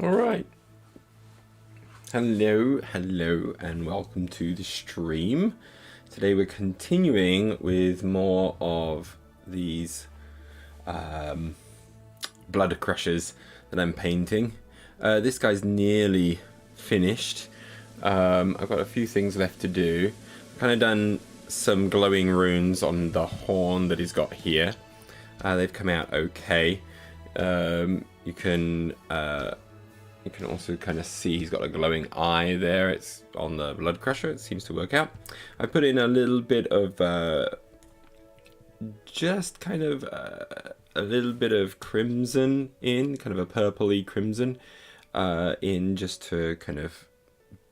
All right. Hello, and welcome to the stream. Today we're continuing with more of these blood crushers that I'm painting. This guy's nearly finished. I've got a few things left to do. I've kind of done some glowing runes on the horn that he's got here. They've come out okay. You can also kind of see he's got a glowing eye there. It's on the blood crusher. It seems to work out. I put in a little bit of just kind of a little bit of crimson in, kind of a purpley crimson in, just to kind of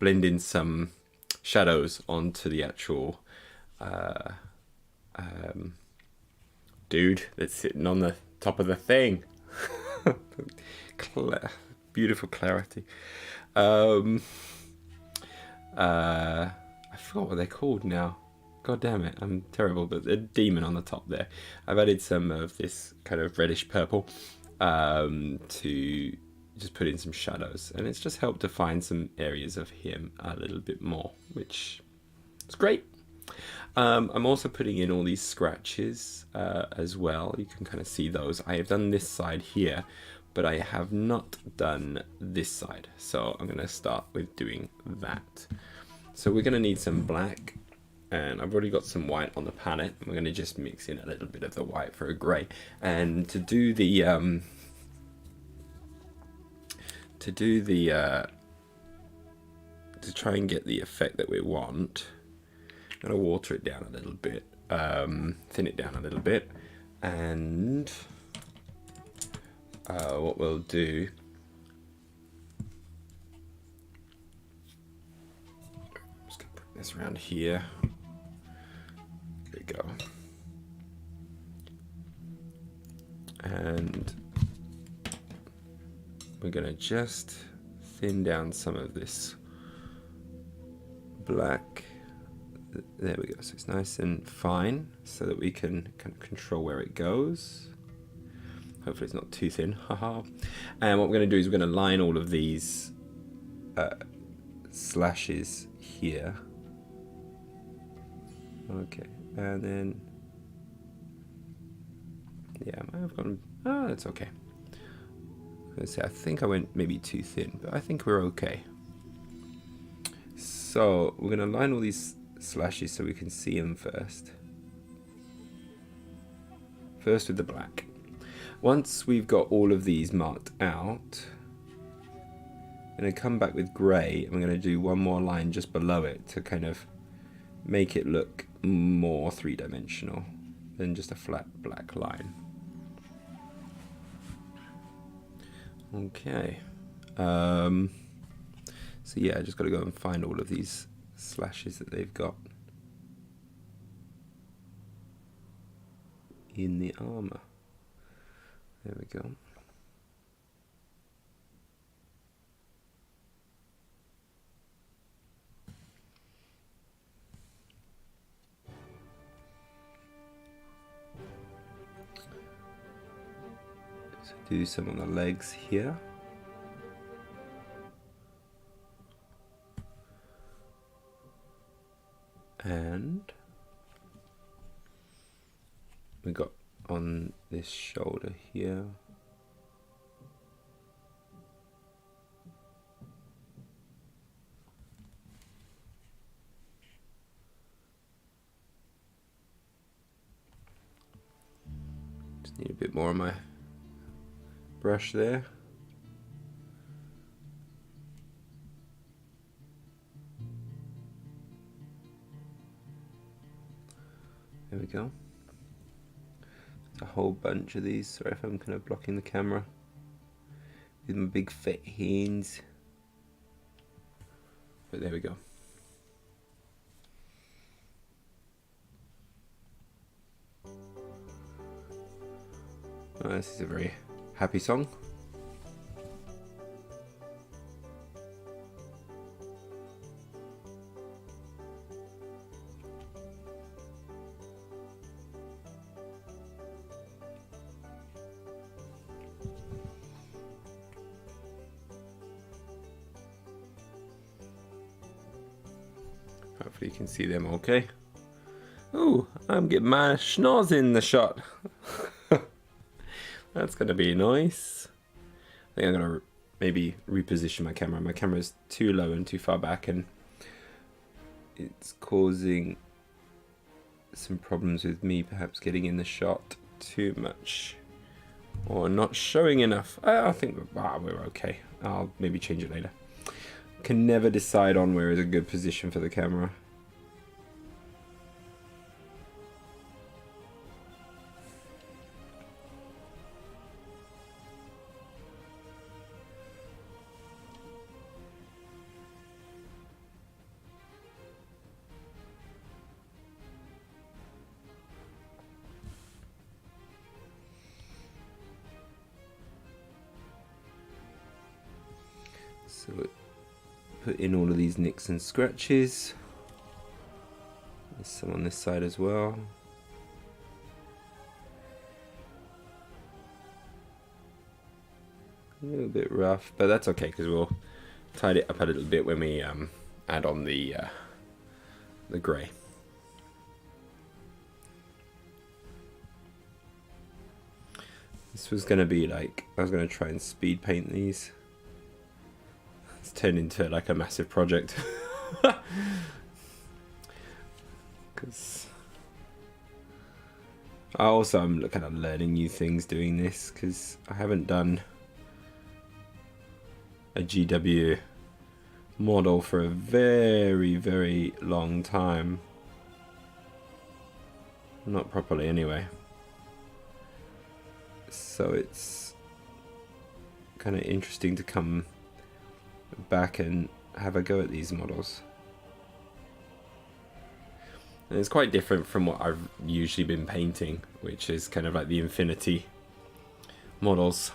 blend in some shadows onto the actual dude that's sitting on the top of the thing. Beautiful clarity. I forgot what they're called now. God damn it, I'm terrible, but the demon on the top there. I've added some of this kind of reddish purple to just put in some shadows, and it's just helped define some areas of him a little bit more, which is great. I'm also putting in all these scratches as well. You can kind of see those. I have done this side here, but I have not done this side. So I'm going to start with doing that. So we're going to need some black, and I've already got some white on the palette. We're going to just mix in a little bit of the white for a grey. And to do the to try and get the effect that we want, I'm going to water it down a little bit, thin it down a little bit, and what we'll do, I'm just going to bring this around here. There we go. And we're going to just thin down some of this black. There we go. So it's nice and fine, so that we can kind of control where it goes. Hopefully it's not too thin. Haha. And what we're going to do is we're going to line all of these slashes here. Okay, and then yeah, I might have gone. Oh, that's okay. I think I went maybe too thin, but I think we're okay. So we're going to line all these slashes so we can see them first. First with the black. Once we've got all of these marked out, I'm going to come back with grey, and we're going to do one more line just below it to kind of make it look more three-dimensional than just a flat black line. Okay. So yeah, I just got to go and find all of these slashes that they've got in the armor. There we go. So do some on the legs here. And we got on this shoulder here. Just need a bit more on my brush there. There we go. There's a whole bunch of these. Sorry if I'm kind of blocking the camera with my big fat hands. But there we go. Oh, this is a very happy song. Hopefully you can see them okay. Oh, I'm getting my schnoz in the shot. That's gonna be nice. I think I'm gonna maybe reposition my camera. My camera's too low and too far back, and it's causing some problems with me perhaps getting in the shot too much or not showing enough. I think we're okay. I'll maybe change it later. Can never decide on where is a good position for the camera. So put in all of these nicks and scratches. There's some on this side as well. A little bit rough, but that's okay because we'll tidy it up a little bit when we add on the grey. This was going to be like, I was going to try and speed paint these. It's turned into like a massive project. Because I'm kind of learning new things doing this, because I haven't done a GW model for a very, very long time. Not properly anyway. So it's kind of interesting to come back and have a go at these models. And it's quite different from what I've usually been painting, which is kind of like the Infinity models.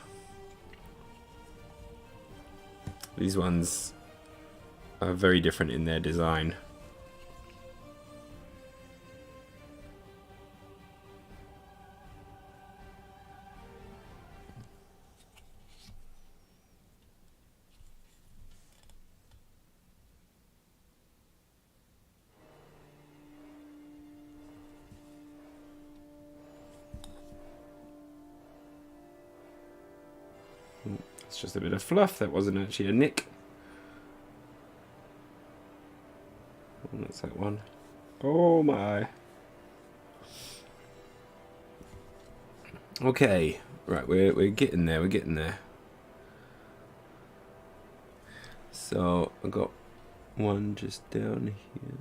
These ones are very different in their design. It's just a bit of fluff, that wasn't actually a nick. Oh, that's that one. Oh my. Okay, right, we're getting there, we're getting there. So I got one just down here.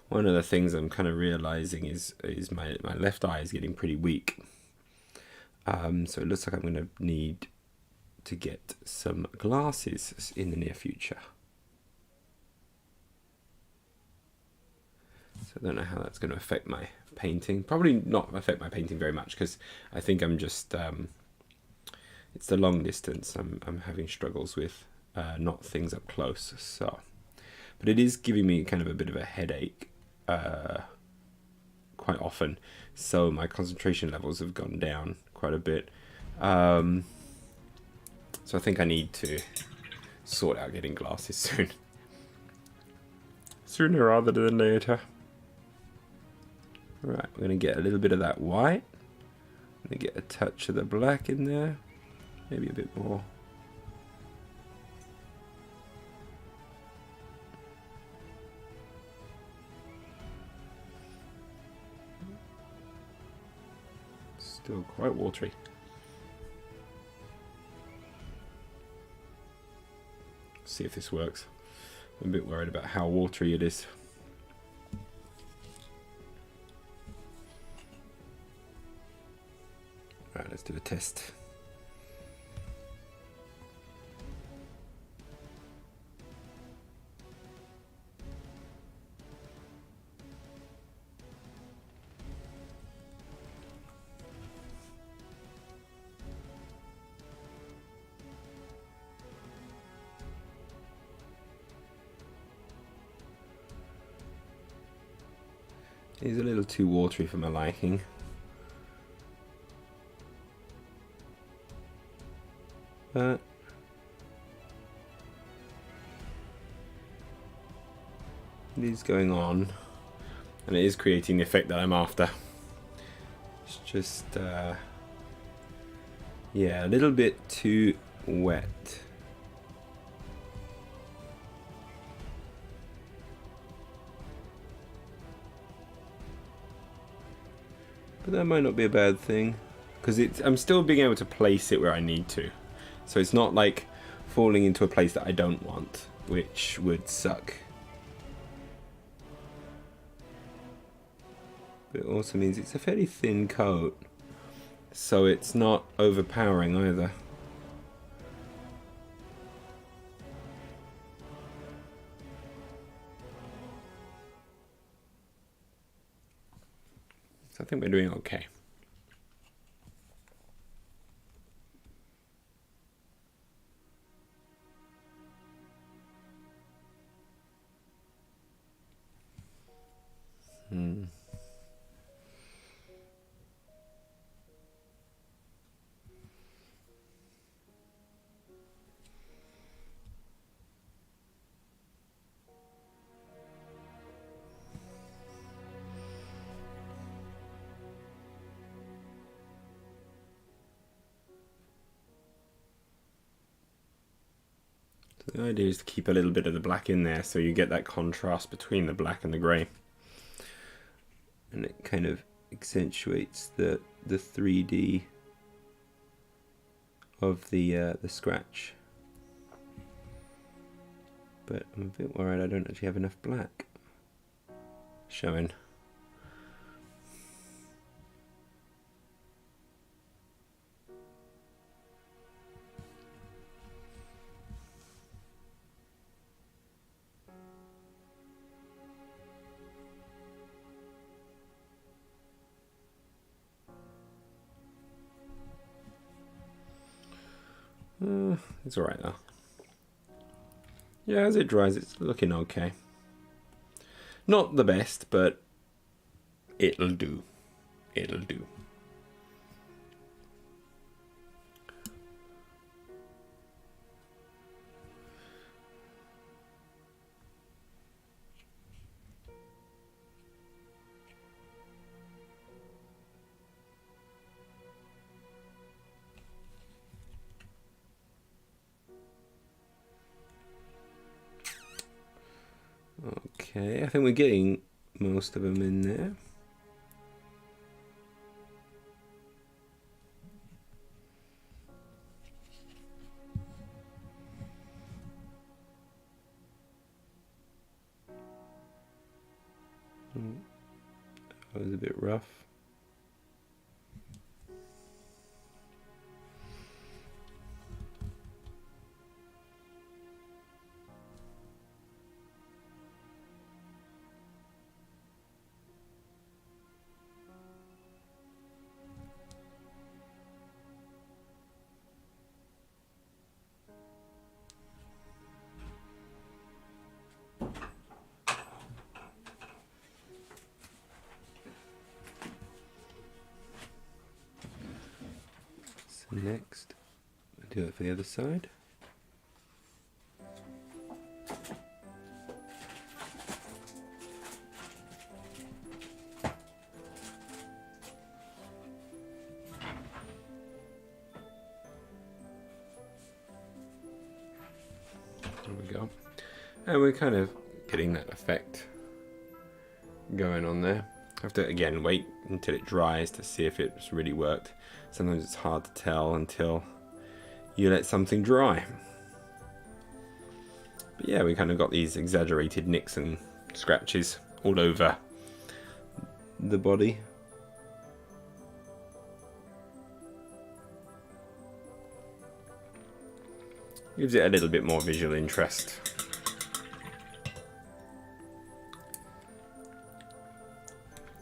One of the things I'm kind of realizing is my left eye is getting pretty weak. So it looks like I'm going to need to get some glasses in the near future. So I don't know how that's going to affect my painting. Probably not affect my painting very much, because I think I'm just it's the long distance I'm having struggles with, not things up close. So, but it is giving me kind of a bit of a headache quite often. So my concentration levels have gone down quite a bit. So I think I need to sort out getting glasses soon. Sooner rather than later. Right, we're going to get a little bit of that white. I'm going to get a touch of the black in there. Maybe a bit more. Still quite watery. See if this works. I'm a bit worried about how watery it is. Right, let's do a test. It's a little too watery for my liking. But It is going on, and it is creating the effect that I'm after. It's just, yeah, a little bit too wet. But that might not be a bad thing, because I'm still being able to place it where I need to. So it's not like falling into a place that I don't want, which would suck. But it also means it's a fairly thin coat, so it's not overpowering either. So I think we're doing okay. The idea is to keep a little bit of the black in there so you get that contrast between the black and the grey. And it kind of accentuates the 3D of the scratch. But I'm a bit worried I don't actually have enough black showing. It's alright though. Yeah, as it dries, it's looking okay. Not the best, but it'll do. It'll do. Okay, I think we're getting most of them in there. That was a bit rough. So next, I'll do it for the other side. There we go. And we're kind of getting that effect going on there. I have to again wait until it dries to see if it's really worked. Sometimes it's hard to tell until you let something dry. But yeah, we kind of got these exaggerated nicks and scratches all over the body. Gives it a little bit more visual interest.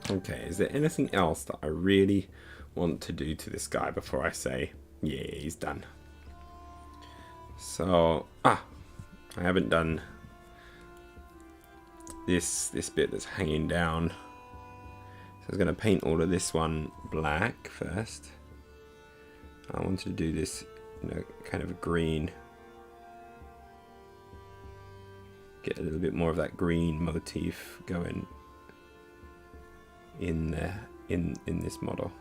Okay, is there anything else that I really want to do to this guy before I say, yeah, he's done? So, I haven't done this bit that's hanging down. So I was going to paint all of this one black first. I wanted to do this, kind of green. get a little bit more of that green motif going in there in this model.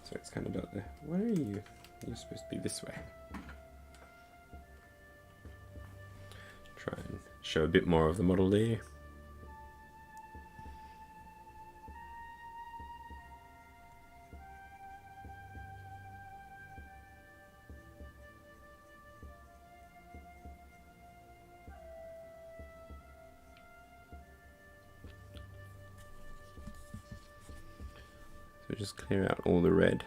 So it's kind of about there. Where are you? You're supposed to be this way. Try and show a bit more of the model there. So just clear out all the red.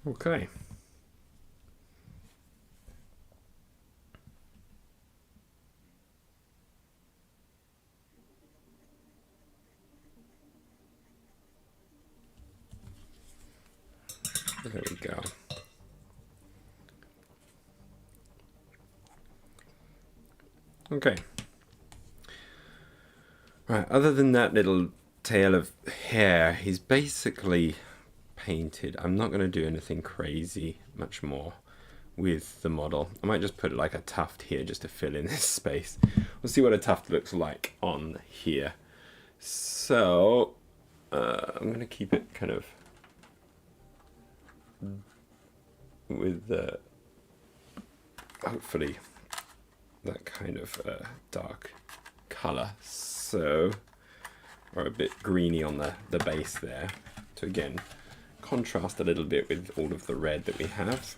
Okay. There we go. Okay. Right, other than that little tail of hair, he's basically painted. I'm not going to do anything crazy much more with the model. I might just put like a tuft here just to fill in this space. We'll see what a tuft looks like on here. So I'm going to keep it kind of with the hopefully that kind of dark color, so, or a bit greeny on the base there, to again contrast a little bit with all of the red that we have.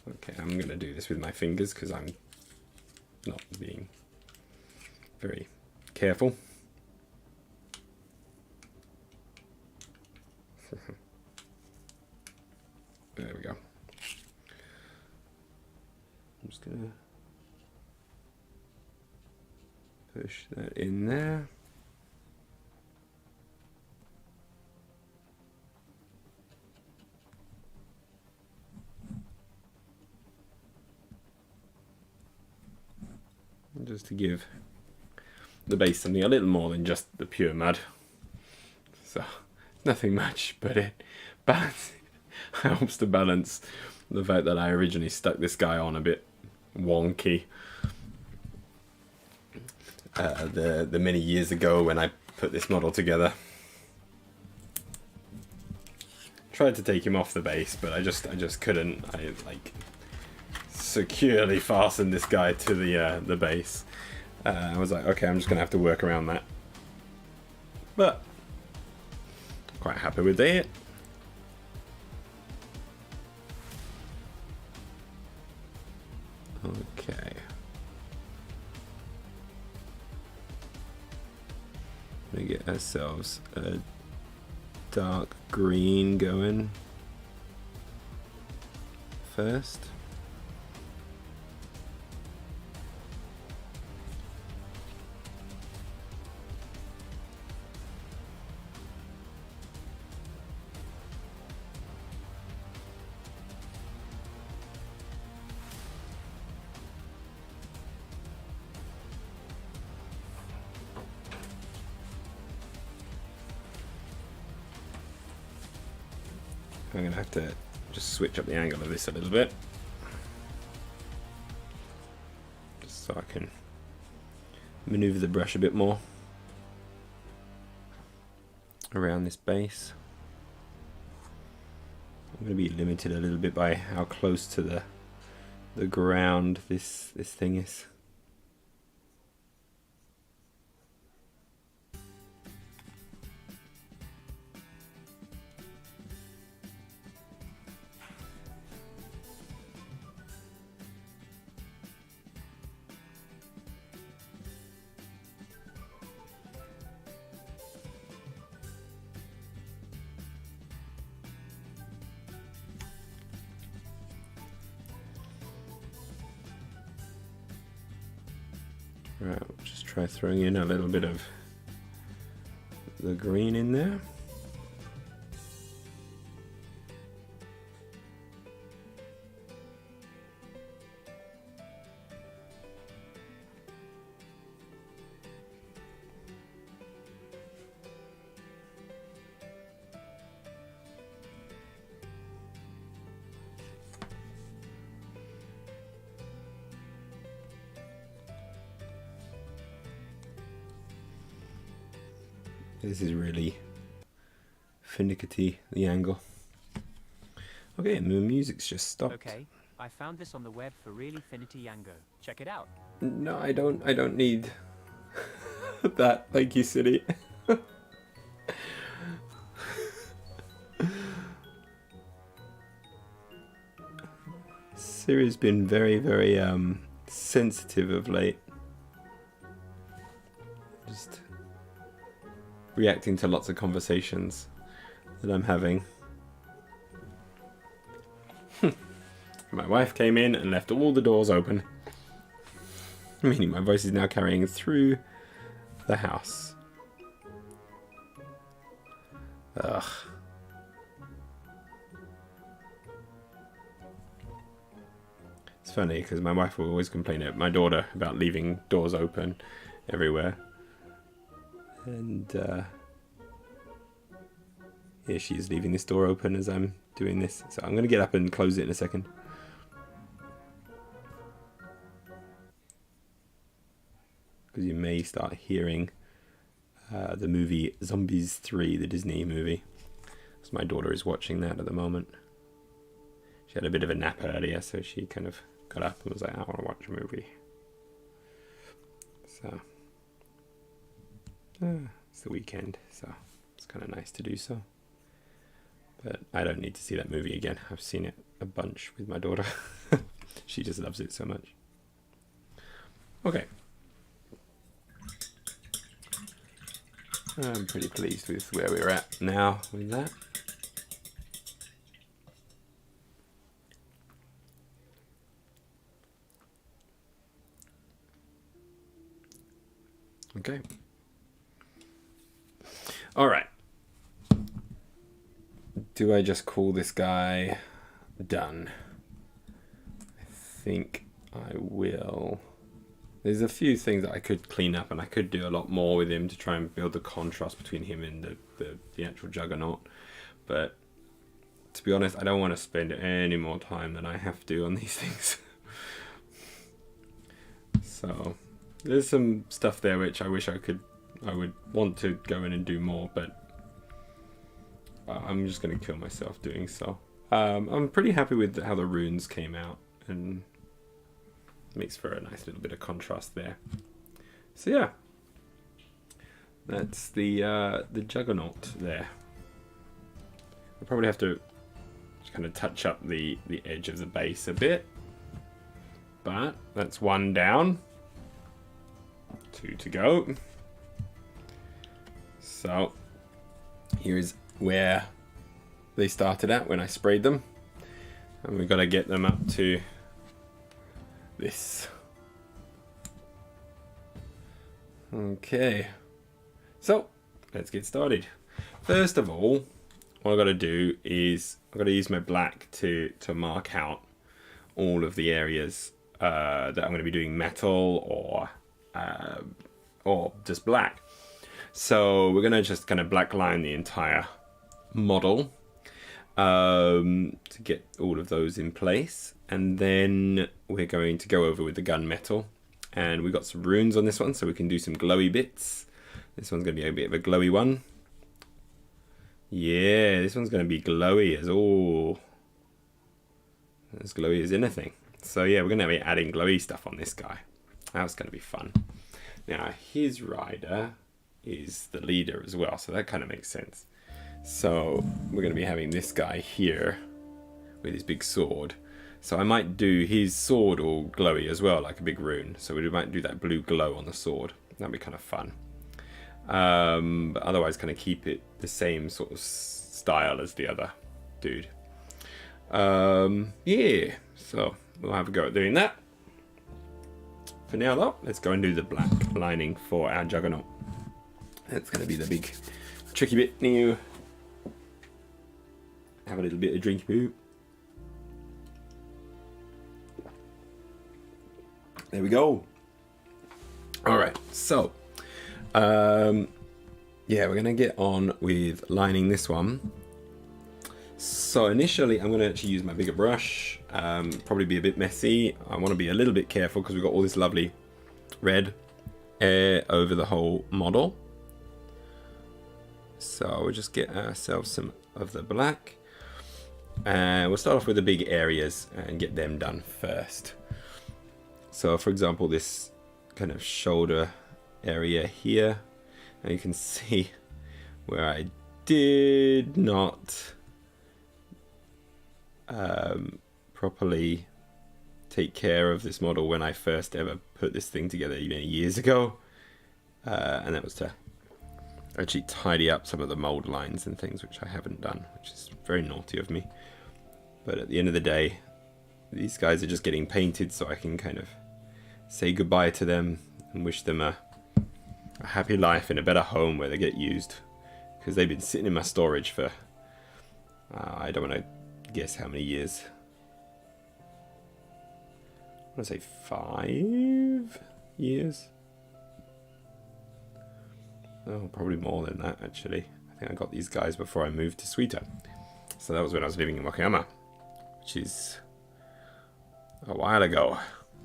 Okay, I'm going to do this with my fingers because I'm not being very careful. There we go. I'm just going to push that in there. Just to give the base something a little more than just the pure mud. So, nothing much, but it helps to balance the fact that I originally stuck this guy on a bit wonky. The many years ago when I put this model together. Tried to take him off the base, but I just couldn't. I like securely fastened this guy to the base. I was like, okay, I'm just gonna have to work around that. But quite happy with it. Okay. We get ourselves a dark green going first. I'm going to have to just switch up the angle of this a little bit, just so I can maneuver the brush a bit more around this base. I'm going to be limited a little bit by how close to the ground this thing is. Right, we'll just try throwing in a little bit of the green in there. This is really finicky, the angle. Okay, and the music's just stopped. Okay, I found this on the web for really finity Yango. Check it out. No, I don't need that. Thank you, City. Siri's been very, very sensitive of late. Just reacting to lots of conversations that I'm having. My wife came in and left all the doors open, meaning my voice is now carrying through the house. Ugh. It's funny because my wife will always complain at my daughter about leaving doors open everywhere. And here she is leaving this door open as I'm doing this. So I'm going to get up and close it in a second. Because you may start hearing the movie Zombies 3, the Disney movie. Because my daughter is watching that at the moment. She had a bit of a nap earlier, so she kind of got up and was like, I want to watch a movie. So, it's the weekend, so it's kind of nice to do so. But I don't need to see that movie again. I've seen it a bunch with my daughter. She just loves it so much. Okay. I'm pretty pleased with where we're at now with that. Okay. All right. Do I just call this guy done? I think I will. There's a few things that I could clean up, and I could do a lot more with him to try and build the contrast between him and the actual Juggernaut. But to be honest, I don't want to spend any more time than I have to on these things. So there's some stuff there which I wish I would want to go in and do more, but I'm just going to kill myself doing so. I'm pretty happy with how the runes came out, and makes for a nice little bit of contrast there. So yeah, that's the Juggernaut there. I'll probably have to just kind of touch up the edge of the base a bit, but that's one down, 2 to go. So here's where they started at when I sprayed them, and we've got to get them up to this. Okay, so let's get started. First of all, what I've got to do is I've got to use my black to mark out all of the areas that I'm going to be doing metal or just black. So we're going to just kind of black line the entire model to get all of those in place, and then we're going to go over with the gunmetal, and we've got some runes on this one, so we can do some glowy bits. This one's going to be a bit of a glowy one. Yeah, this one's going to be glowy as glowy as anything. So yeah, we're going to be adding glowy stuff on this guy. That's going to be fun. Now his rider is the leader as well, so that kind of makes sense. So we're going to be having this guy here with his big sword. So I might do his sword all glowy as well, like a big rune. So we might do that blue glow on the sword. That'd be kind of fun. But otherwise kind of keep it the same sort of style as the other dude. Yeah, so we'll have a go at doing that. For now though, let's go and do the black lining for our juggernaut. That's going to be the big tricky bit. Now, have a little bit of drink boo. There we go. All right, so yeah, we're gonna get on with lining this one. So initially, I'm gonna actually use my bigger brush. Probably be a bit messy. I want to be a little bit careful because we've got all this lovely red over the whole model. So we'll just get ourselves some of the black, and we'll start off with the big areas and get them done first. So for example, this kind of shoulder area here, and you can see where I did not properly take care of this model when I first ever put this thing together many years ago, and that was to actually tidy up some of the mold lines and things, which I haven't done, which is very naughty of me. But at the end of the day, these guys are just getting painted so I can kind of say goodbye to them and wish them a happy life in a better home where they get used, because they've been sitting in my storage for I don't want to guess how many years. I want to say 5 years. Oh, probably more than that actually. I think I got these guys before I moved to Suita. So that was when I was living in Wakayama, which is a while ago.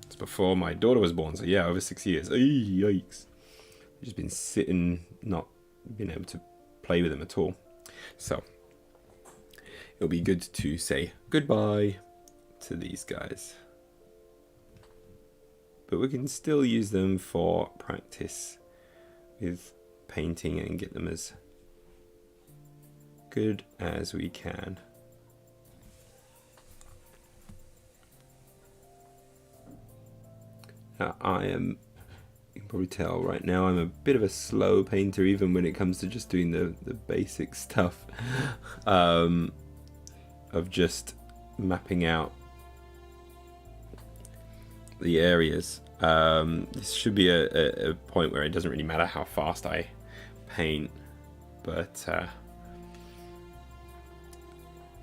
It's before my daughter was born, so yeah, over 6 years. Yikes. I've just been sitting, not being able to play with them at all. So it'll be good to say goodbye to these guys. But we can still use them for practice with painting and get them as good as we can. Now, you can probably tell right now, I'm a bit of a slow painter, even when it comes to just doing the basic stuff of just mapping out the areas. This should be a point where it doesn't really matter how fast I paint, but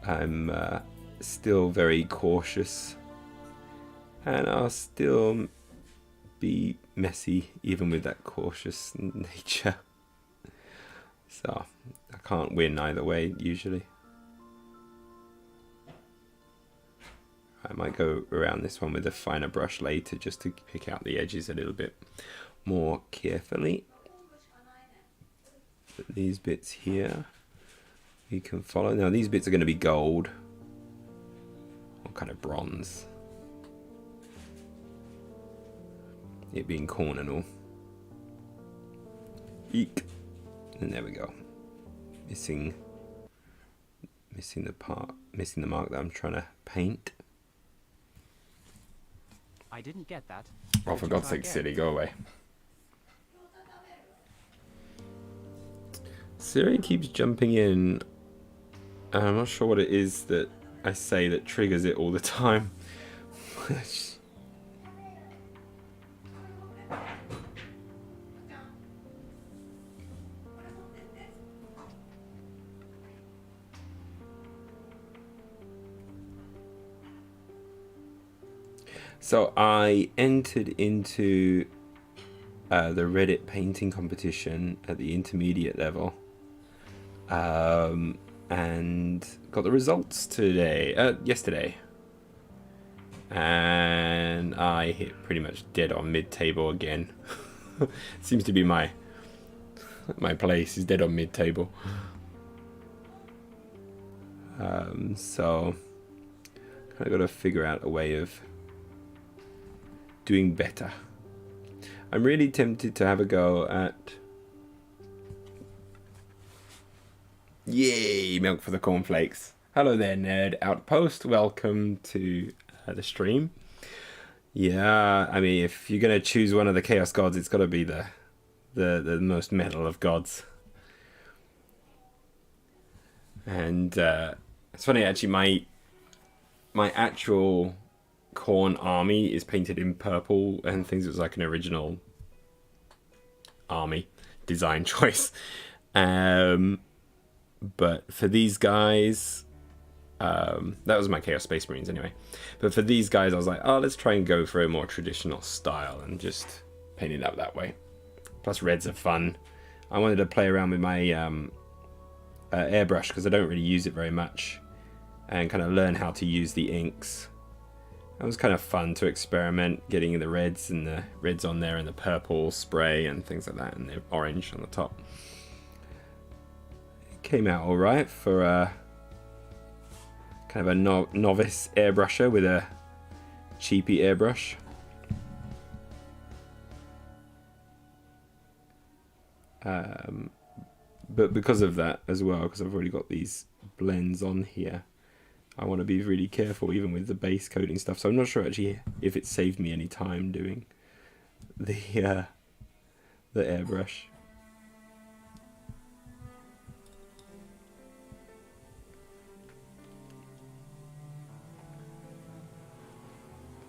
I'm still very cautious, and I'll still be messy even with that cautious nature. So I can't win either way usually. I might go around this one with a finer brush later just to pick out the edges a little bit more carefully. But these bits here you can follow. Now these bits are going to be gold or kind of bronze, it being corn and all. Eek. And there we go. Missing the mark that I'm trying to paint. I didn't get that. Oh, for God's sake, Siri, go away. Siri keeps jumping in, and I'm not sure what it is that I say that triggers it all the time. So I entered into the Reddit painting competition at the intermediate level, and got the results yesterday, and I hit pretty much dead on mid-table again. Seems to be my place is dead on mid-table. So kind of got to figure out a way of doing better. I'm really tempted to have a go at... Yay, milk for the cornflakes. Hello there, Nerd Outpost. Welcome to the stream. Yeah, I mean, if you're going to choose one of the Chaos Gods, it's got to be the most metal of gods. And it's funny, actually, my actual Khorne army is painted in purple and things. It was like an original army design choice. But for these guys, that was my Chaos Space Marines anyway. But for these guys, I was like, oh, let's try and go for a more traditional style and just paint it up that way. Plus, reds are fun. I wanted to play around with my airbrush because I don't really use it very much, and kind of learn how to use the inks. It was kind of fun to experiment, getting the reds and the reds on there and the purple spray and things like that, and the orange on the top. It came out all right for kind of a novice airbrusher with a cheapy airbrush. But because of that as well, because I've already got these blends on here, I want to be really careful even with the base coating stuff. So I'm not sure actually if it saved me any time doing the airbrush.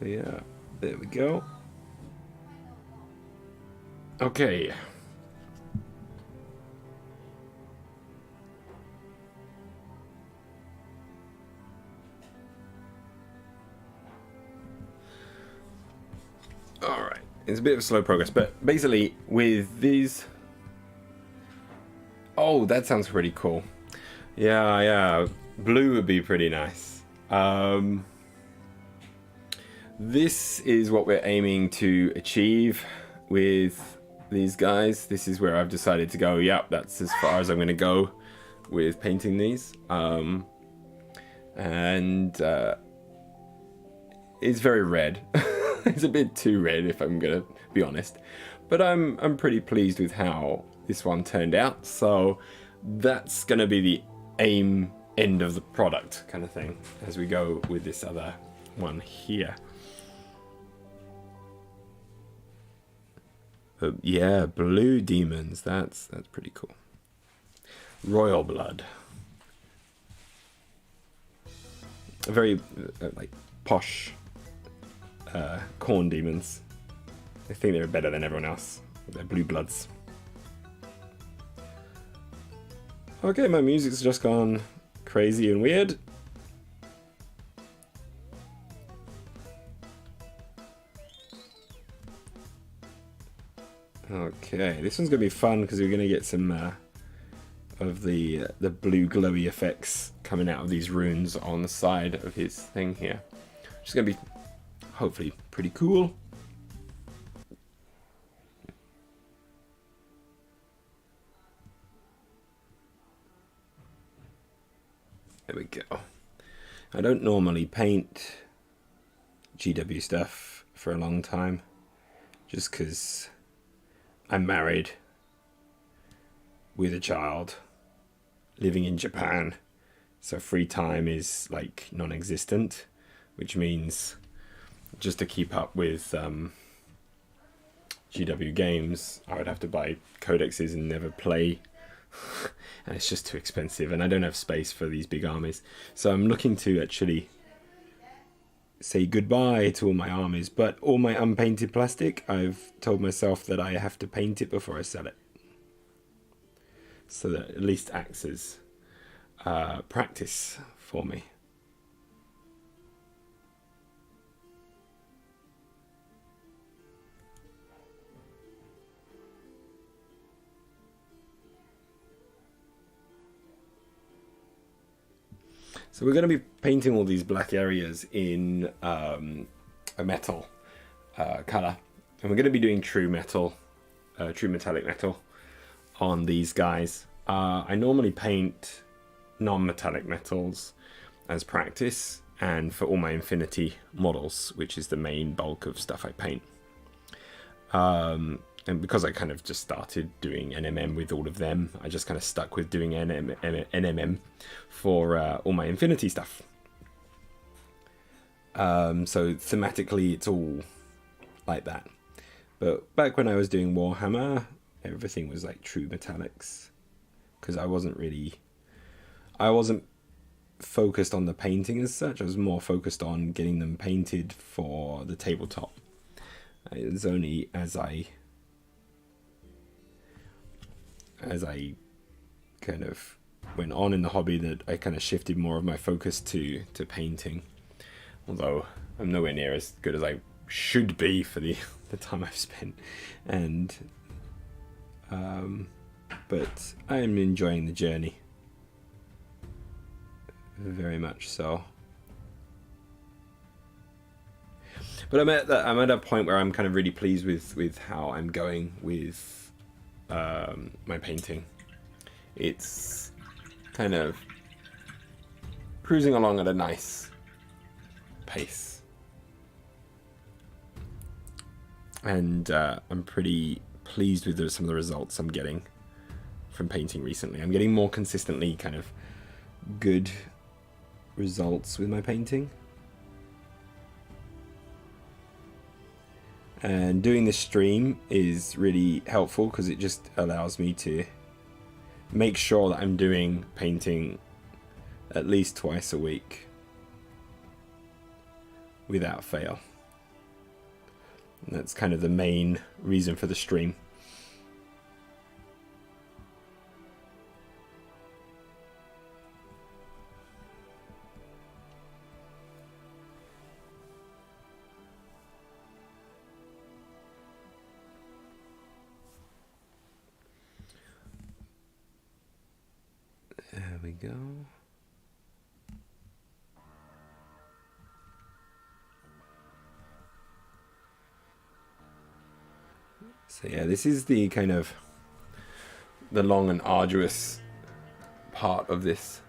Yeah, there we go. Okay. Alright, it's a bit of slow progress, but basically with these... Oh, that sounds pretty cool. Yeah, blue would be pretty nice. This is what we're aiming to achieve with these guys. This is where I've decided to go, yep, that's as far as I'm going to go with painting these. It's very red. It's a bit too red if I'm going to be honest. But I'm pretty pleased with how this one turned out. So that's going to be the end of the product kind of thing as we go with this other one here. But yeah, blue demons. That's pretty cool. Royal blood. A very like posh Khorne demons. I think they're better than everyone else. They're blue bloods. Okay, my music's just gone crazy and weird. Okay, this one's gonna be fun because we're gonna get some of the blue glowy effects coming out of these runes on the side of his thing here. Which is gonna be hopefully pretty cool. There we go. I don't normally paint GW stuff for a long time, just because I'm married with a child living in Japan, so free time is like non-existent, which means just to keep up with GW games I would have to buy codexes and never play and it's just too expensive and I don't have space for these big armies, so I'm looking to actually say goodbye to all my armies, but all my unpainted plastic, I've told myself that I have to paint it before I sell it, so that at least acts as practice for me. So we're going to be painting all these black areas in a metal color, and we're going to be doing true metal, true metallic metal on these guys. I normally paint non-metallic metals as practice and for all my Infinity models, which is the main bulk of stuff I paint. And because I kind of just started doing NMM with all of them, I just kind of stuck with doing NMM for all my Infinity stuff. So thematically, it's all like that. But back when I was doing Warhammer, everything was like true metallics, because I wasn't focused on the painting as such. I was more focused on getting them painted for the tabletop. It was only as I kind of went on in the hobby that I kind of shifted more of my focus to painting. Although I'm nowhere near as good as I should be for the time I've spent, and but I'm enjoying the journey very much so. But I'm at a point where I'm kind of really pleased with how I'm going with my painting. It's kind of cruising along at a nice pace, and I'm pretty pleased with some of the results I'm getting from painting recently. I'm getting more consistently kind of good results with my painting. And doing this stream is really helpful because it just allows me to make sure that I'm doing painting at least twice a week without fail. And that's kind of the main reason for the stream. There we go. So yeah, this is the kind of the long and arduous part of this.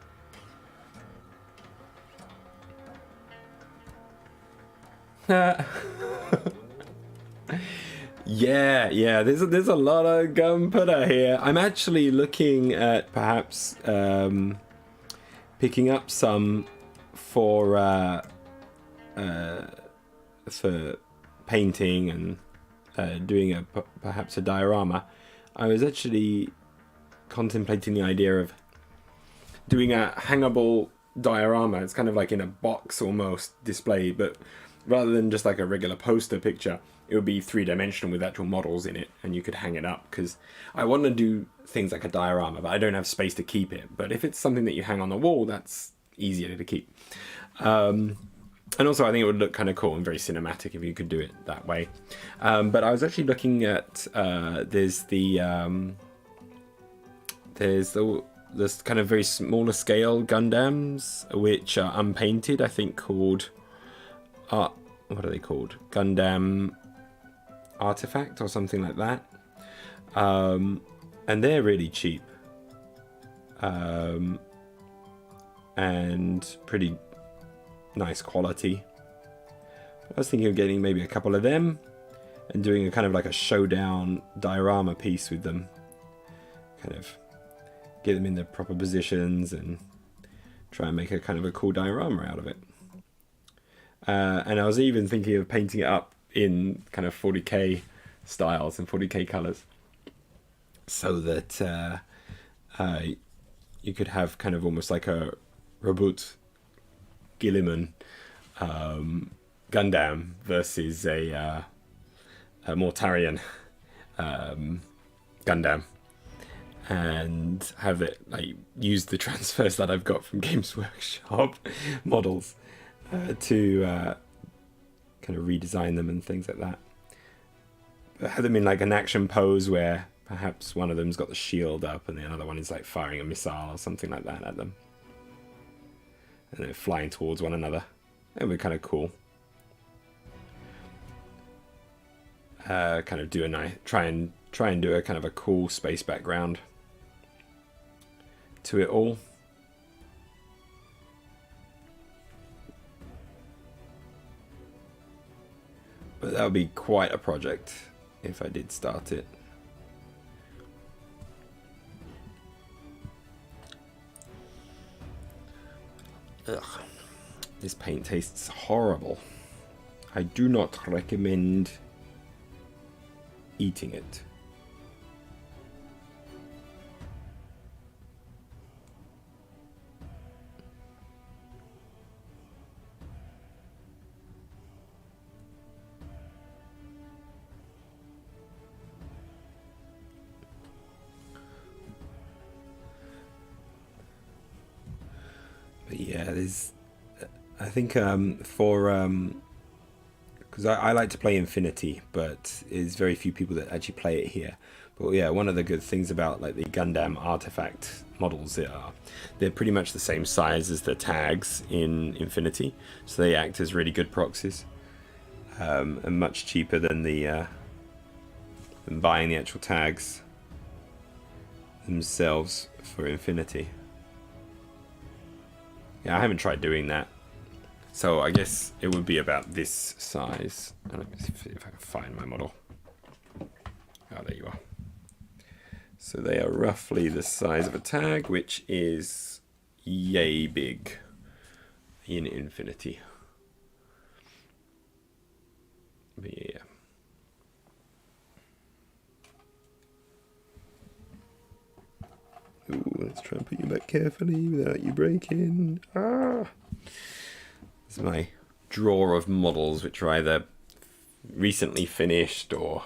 Yeah, there's a lot of gunpowder here. I'm actually looking at perhaps picking up some for painting and doing perhaps a diorama. I was actually contemplating the idea of doing a hangable diorama. It's kind of like in a box almost display, but rather than just like a regular poster picture, it would be three-dimensional with actual models in it, and you could hang it up, because I want to do things like a diorama, but I don't have space to keep it. But if it's something that you hang on the wall, that's easier to keep. And also I think it would look kind of cool and very cinematic if you could do it that way. But I was actually looking at there's this kind of very smaller scale Gundams which are unpainted, I think called what are they called? Gundam Artifact or something like that. And they're really cheap. And pretty nice quality. I was thinking of getting maybe a couple of them and doing a kind of like a showdown diorama piece with them. Kind of get them in their proper positions and try and make a kind of a cool diorama out of it. And I was even thinking of painting it up in kind of 40k styles and 40k colors, so that you could have kind of almost like a Robot Guilliman Gundam versus a Mortarian Gundam, and have it like use the transfers that I've got from Games Workshop models to kind of redesign them and things like that. But have them in like an action pose where perhaps one of them's got the shield up and the other one is like firing a missile or something like that at them, and they're flying towards one another. That would be kind of cool. Kind of do a nice try and do a kind of a cool space background to it all. But that would be quite a project if I did start it. Ugh. This paint tastes horrible. I do not recommend eating it. is, I think for because I like to play Infinity, but there's very few people that actually play it here. But yeah, one of the good things about like the Gundam artifact models they're pretty much the same size as the tags in Infinity, so they act as really good proxies, and much cheaper than than buying the actual tags themselves for Infinity. Yeah, I haven't tried doing that. So I guess it would be about this size. Let me see if I can find my model. Oh, there you are. So they are roughly the size of a tag, which is yay big in Infinity. But yeah. Ooh, let's try and put you back carefully without you breaking. Ah! This is my drawer of models, which are either recently finished or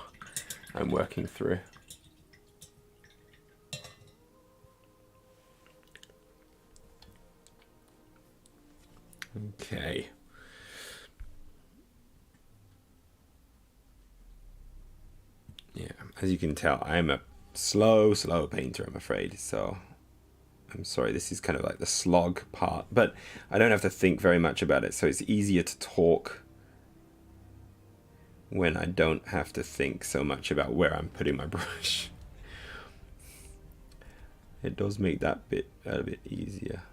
I'm working through. Okay. Yeah, as you can tell, I'm a slow painter, I'm afraid. So I'm sorry, this is kind of like the slog part, but I don't have to think very much about it, so it's easier to talk when I don't have to think so much about where I'm putting my brush. It does make that bit a bit easier.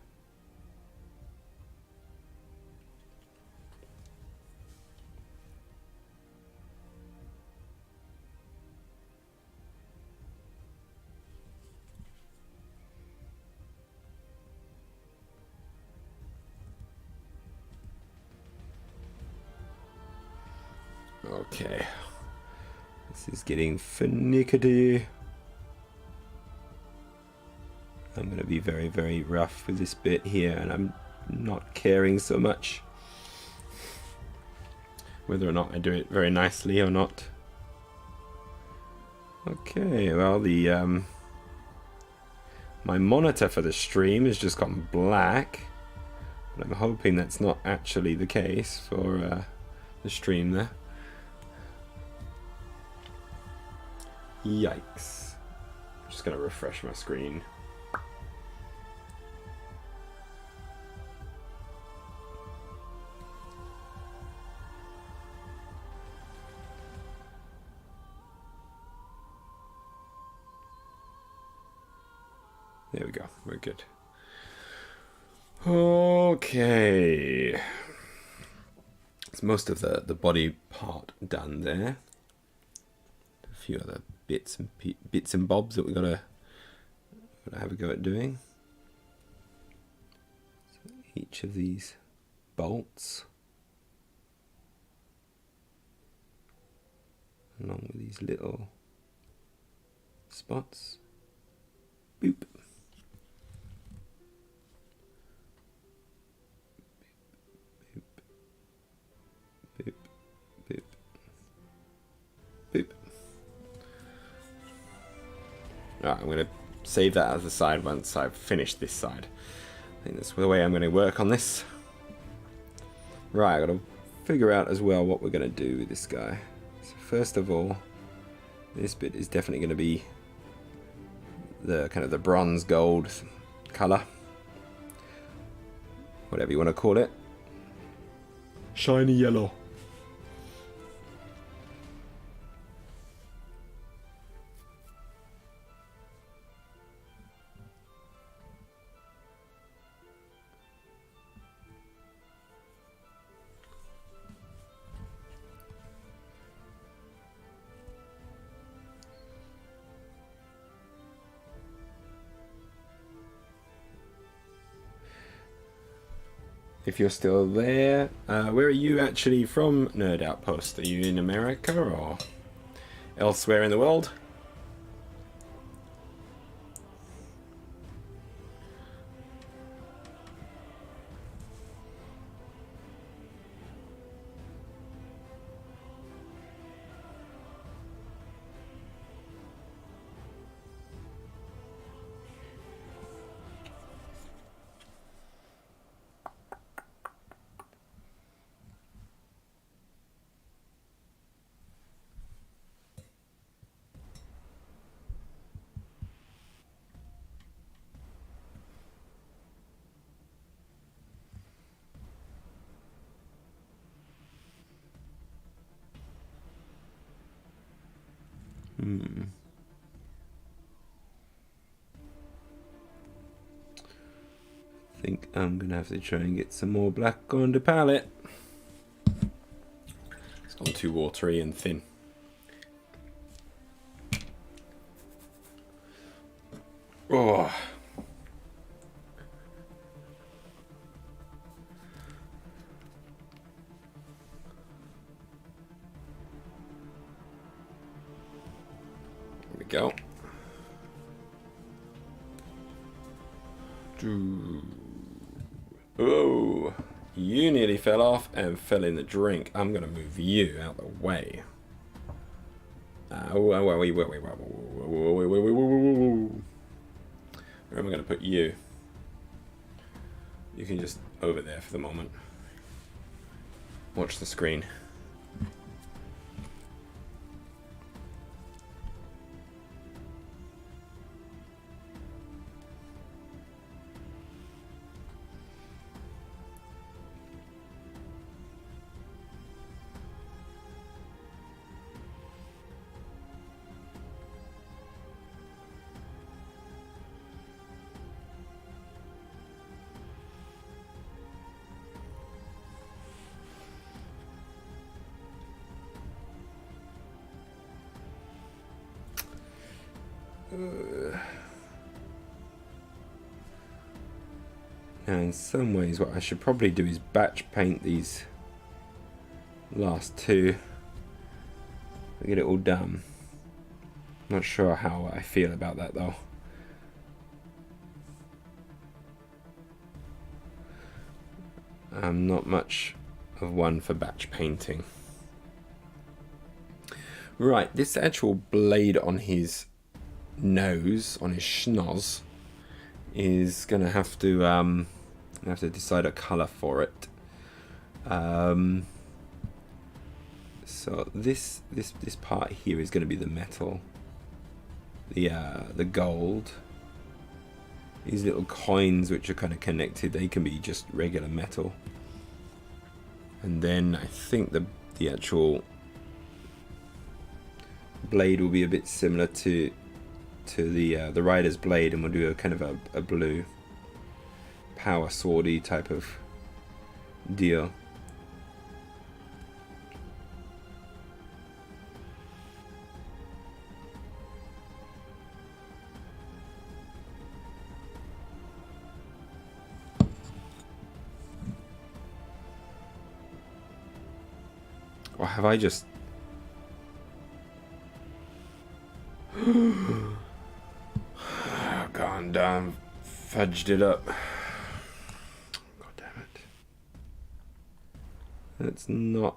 Okay, this is getting finicky. I'm going to be very rough with this bit here, and I'm not caring so much whether or not I do it very nicely or not. Okay, well the my monitor for the stream has just gone black, but I'm hoping that's not actually the case for the stream there. Yikes. I'm just going to refresh my screen. There we go. We're good. Okay. It's most of the body part done there. A few other bits and bobs that we gotta have a go at doing. So each of these bolts, along with these little spots. Boop. Boop. Boop. Boop. Alright, I'm going to save that as a side once I've finished this side. I think that's the way I'm going to work on this. Right, I've got to figure out as well what we're going to do with this guy. So first of all, this bit is definitely going to be the kind of the bronze gold color, whatever you want to call it. Shiny yellow. If you're still there, where are you actually from, Nerd Outpost? Are you in America or elsewhere in the world? I think I'm gonna have to try and get some more black on the palette. It's gone too watery and thin. Oh. There we go. Oh, you nearly fell off and fell in the drink. I'm gonna move you out the way. Where am I gonna put you? You can just over there for the moment. Watch the screen. Now, in some ways, what I should probably do is batch paint these last two. Get it all done. Not sure how I feel about that though. I'm not much of one for batch painting. Right, this actual blade on his nose, on his schnoz, is gonna have to decide a color for it. So this part here is going to be the metal, the gold. These little coins which are kind of connected, they can be just regular metal. And then I think the actual blade will be a bit similar to the rider's blade, and we'll do a kind of a blue power swordy type of deal. Or have I just... gone down, fudged it up. God damn it. That's not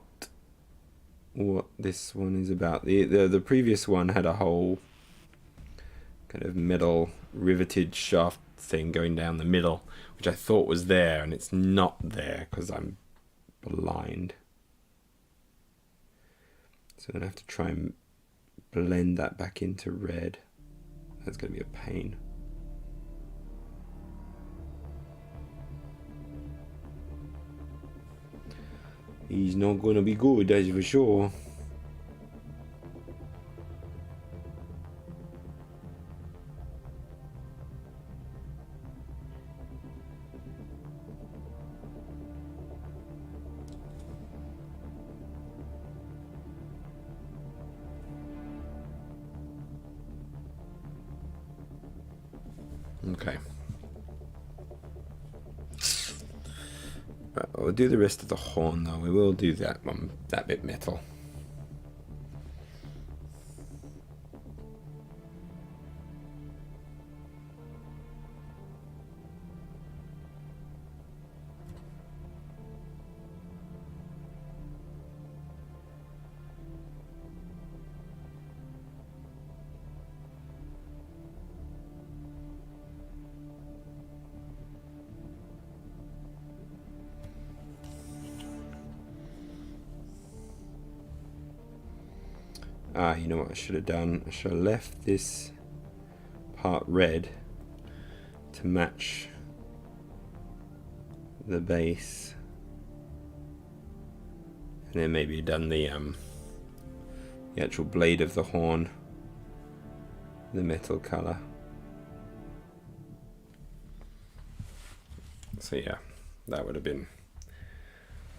what this one is about. The previous one had a whole kind of metal riveted shaft thing going down the middle, which I thought was there, and it's not there because I'm blind. So I'm going to have to try and blend that back into red. That's going to be a pain. He's not going to be good, that's for sure. Okay. Right, we'll do the rest of the horn though. We will do that one, that bit metal. You know what I should have done? I should have left this part red to match the base, and then maybe done the actual blade of the horn the metal color. So yeah, that would have been,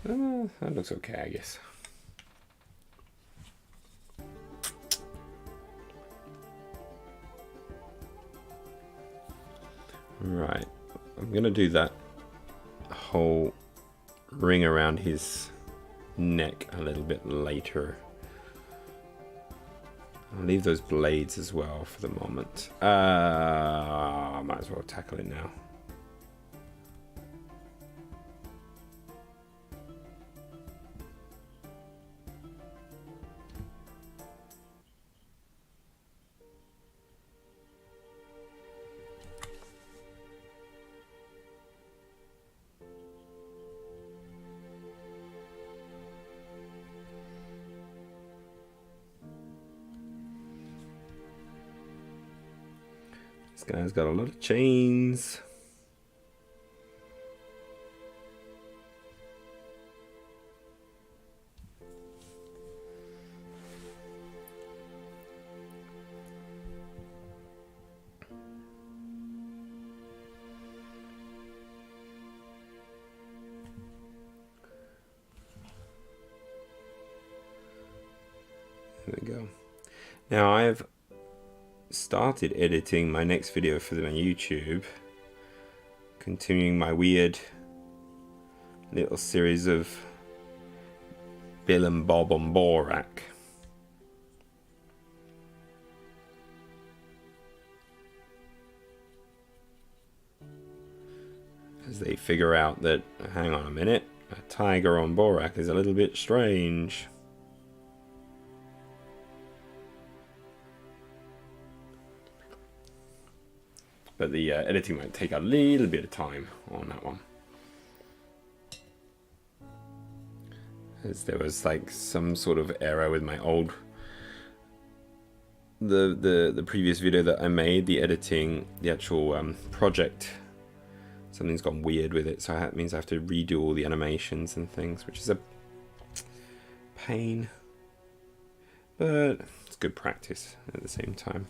that looks okay, I guess. Right, I'm gonna do that whole ring around his neck a little bit later. I'll leave those blades as well for the moment. I might as well tackle it now. This guy's got a lot of chains. There we go. Now I've started editing my next video for my YouTube, continuing my weird little series of Bill and Bob on Borak. As they figure out that, hang on a minute, a tiger on Borak is a little bit strange. But the editing might take a little bit of time on that one. As there was like some sort of error with my old... The previous video that I made, the editing, the actual project, something's gone weird with it, so that means I have to redo all the animations and things, which is a pain. But it's good practice at the same time.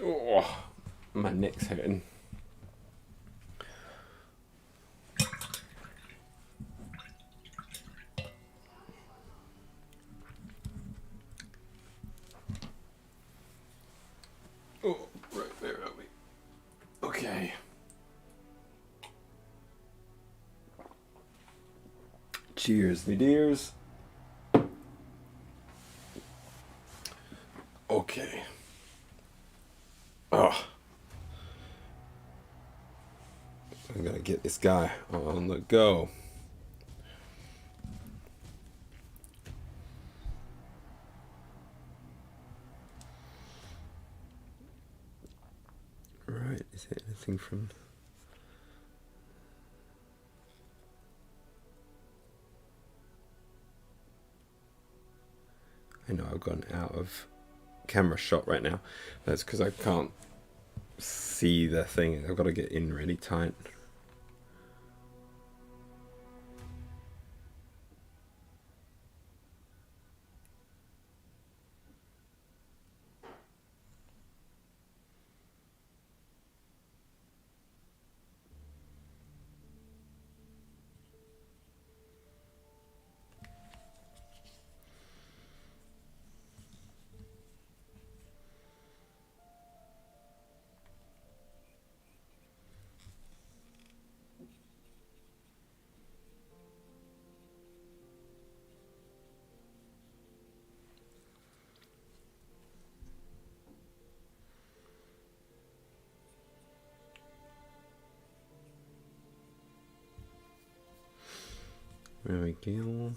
Oh, my neck's hurting. Oh, right, where are we? Okay. Cheers, me dears. Okay. Oh. I'm gonna get this guy on the go. Right, is there anything from... I know I've gone out of camera shot right now. That's because I can't see the thing. I've got to get in really tight. There we go.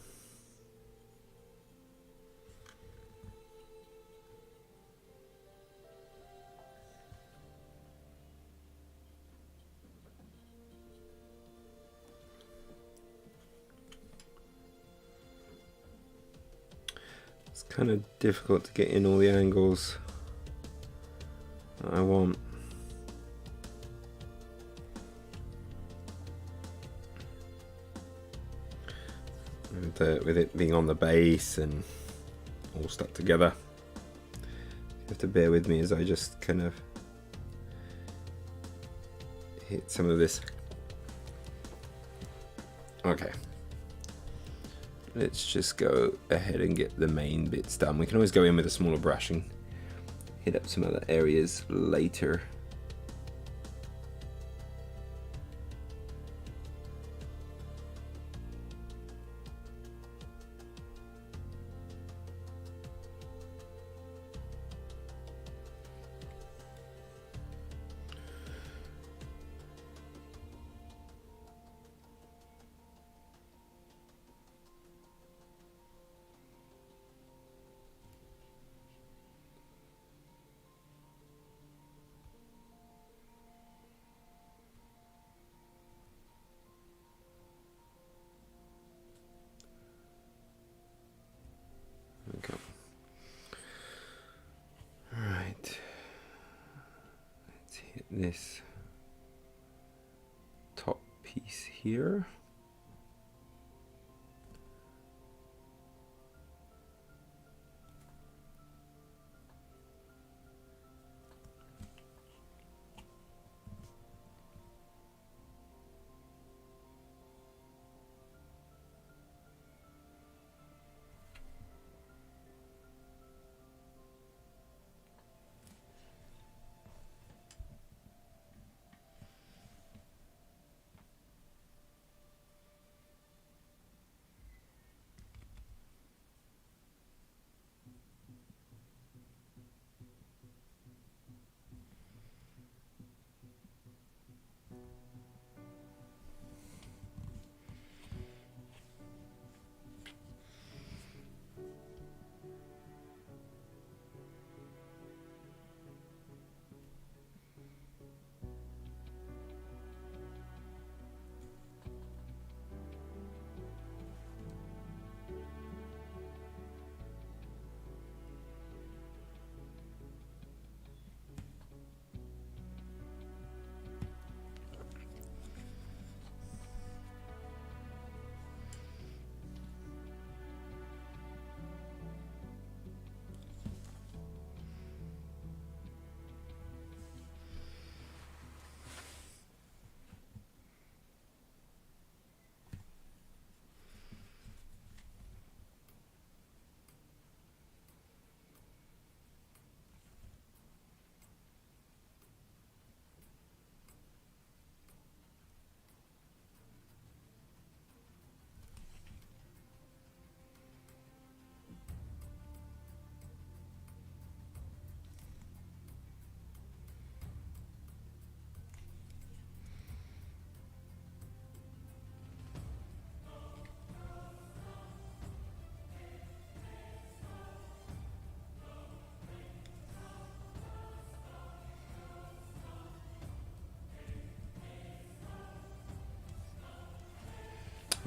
It's kind of difficult to get in all the angles that I want. And with it being on the base and all stuck together, you have to bear with me as I just kind of hit some of this. Okay, let's just go ahead and get the main bits done. We can always go in with a smaller brush and hit up some other areas later. Okay. All right. Let's hit this top piece here.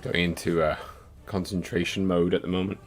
Going into concentration mode at the moment.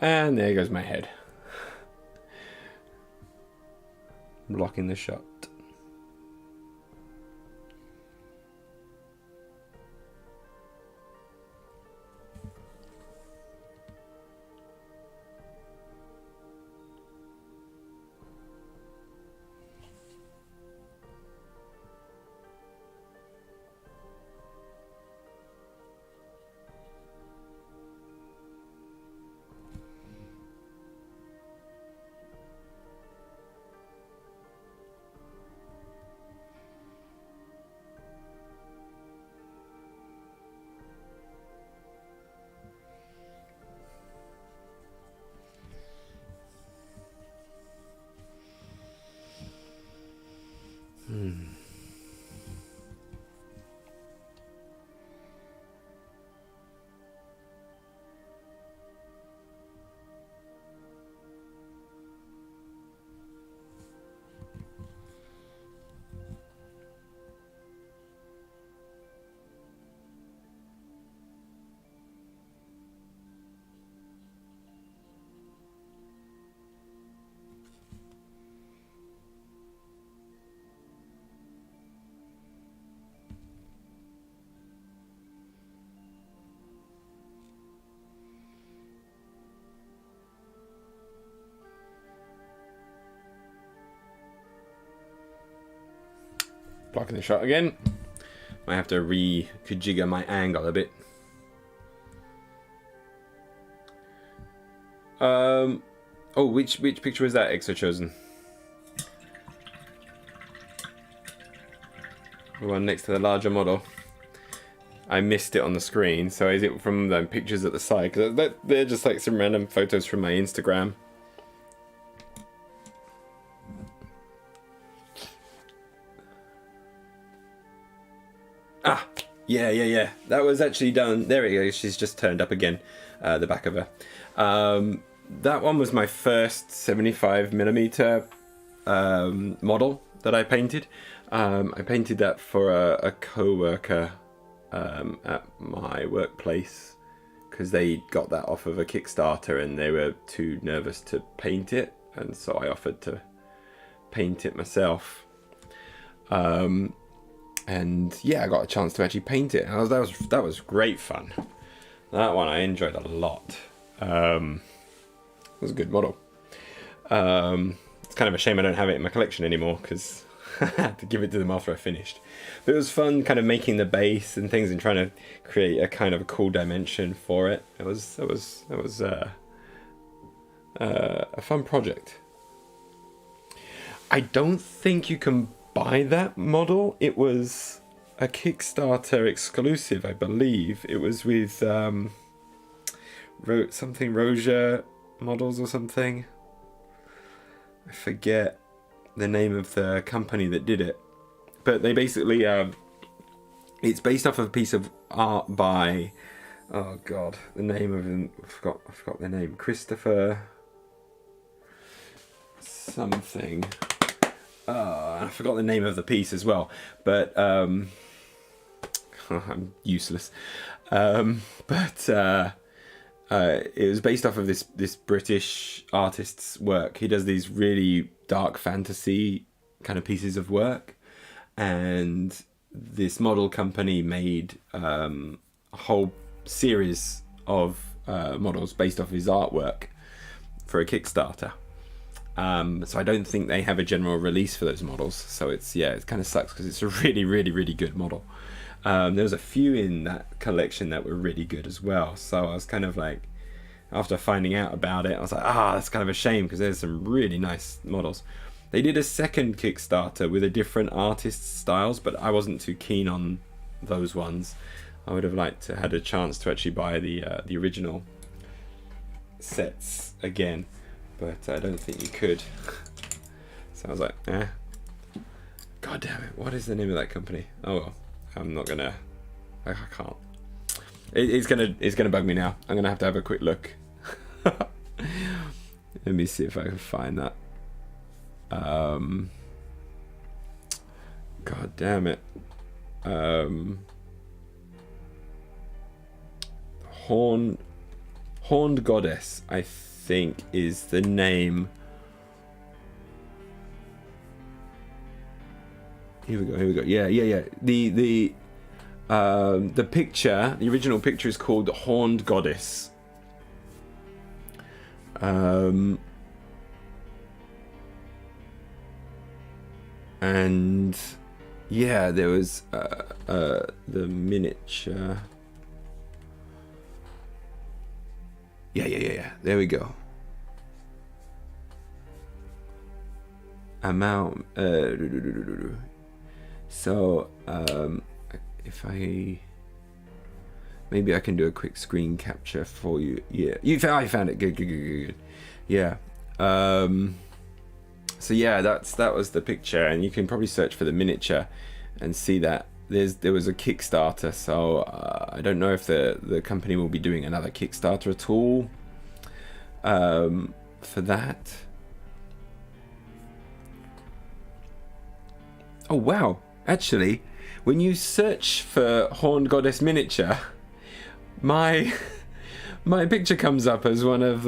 And there goes my head. Blocking the shot. Blocking the shot again. Might have to re-configure my angle a bit. Oh, which picture was that Exo chosen? The one next to the larger model. I missed it on the screen, so is it from the pictures at the side? Because they're just like some random photos from my Instagram. Ah, yeah. That was actually done. There we go. She's just turned up again. The back of her. That one was my first 75mm model that I painted. I painted that for a co-worker at my workplace because they got that off of a Kickstarter and they were too nervous to paint it, and so I offered to paint it myself. And yeah, I got a chance to actually paint it. And that was great fun. That one I enjoyed a lot. It was a good model. It's kind of a shame I don't have it in my collection anymore because I had to give it to them after I finished. But it was fun, kind of making the base and things and trying to create a kind of a cool dimension for it. That was a fun project. I don't think you can buy that model. It was a Kickstarter exclusive, I believe. It was with something Roja Models or something. I forget the name of the company that did it, but they basically it's based off of a piece of art by the name of him, I forgot the name, Christopher something. I forgot the name of the piece as well, but I'm useless. It was based off of this British artist's work. He does these really dark fantasy kind of pieces of work, and this model company made a whole series of models based off of his artwork for a Kickstarter. So I don't think they have a general release for those models. So it kind of sucks because it's a really, really, really good model. There was a few in that collection that were really good as well. So I was kind of like, after finding out about it, I was like, that's kind of a shame because there's some really nice models. They did a second Kickstarter with a different artist's styles, but I wasn't too keen on those ones. I would have liked to had a chance to actually buy the original sets again, but I don't think you could. So I was like, God damn it, what is the name of that company? Oh well, I'm not gonna, I can't. It's gonna bug me now. I'm gonna have to have a quick look. Let me see if I can find that. God damn it. Horned Goddess, I think is the name. Here we go. Yeah. The picture, the original picture is called Horned Goddess. And yeah, there was the miniature. Yeah. There we go. Amount. So, if maybe I can do a quick screen capture for you. Yeah, I found it. Good. Yeah. So yeah, that was the picture, and you can probably search for the miniature and see that there was a Kickstarter. So I don't know if the company will be doing another Kickstarter at all for that. Oh wow! Actually, when you search for Horned Goddess miniature, my picture comes up as one of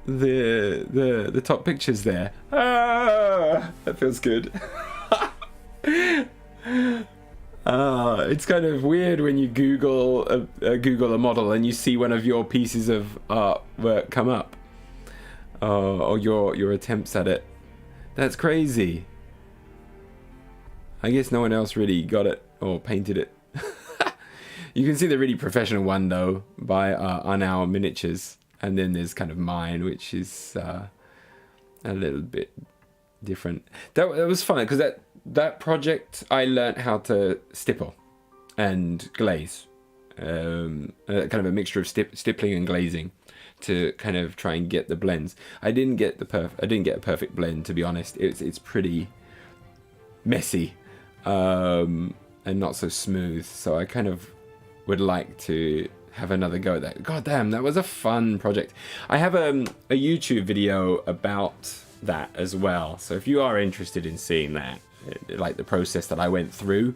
the top pictures there. Ah, that feels good. It's kind of weird when you Google a model and you see one of your pieces of artwork come up, or your attempts at it. That's crazy. I guess no one else really got it or painted it. You can see the really professional one though by on our miniatures, and then there's kind of mine, which is a little bit different. That was fun because that project I learnt how to stipple and glaze, kind of a mixture of stippling and glazing to kind of try and get the blends. I didn't get a perfect blend, to be honest. It's pretty messy and not so smooth, so I kind of would like to have another go at that. God damn, that was a fun project. I have a YouTube video about that as well, so if you are interested in seeing that, like the process that I went through,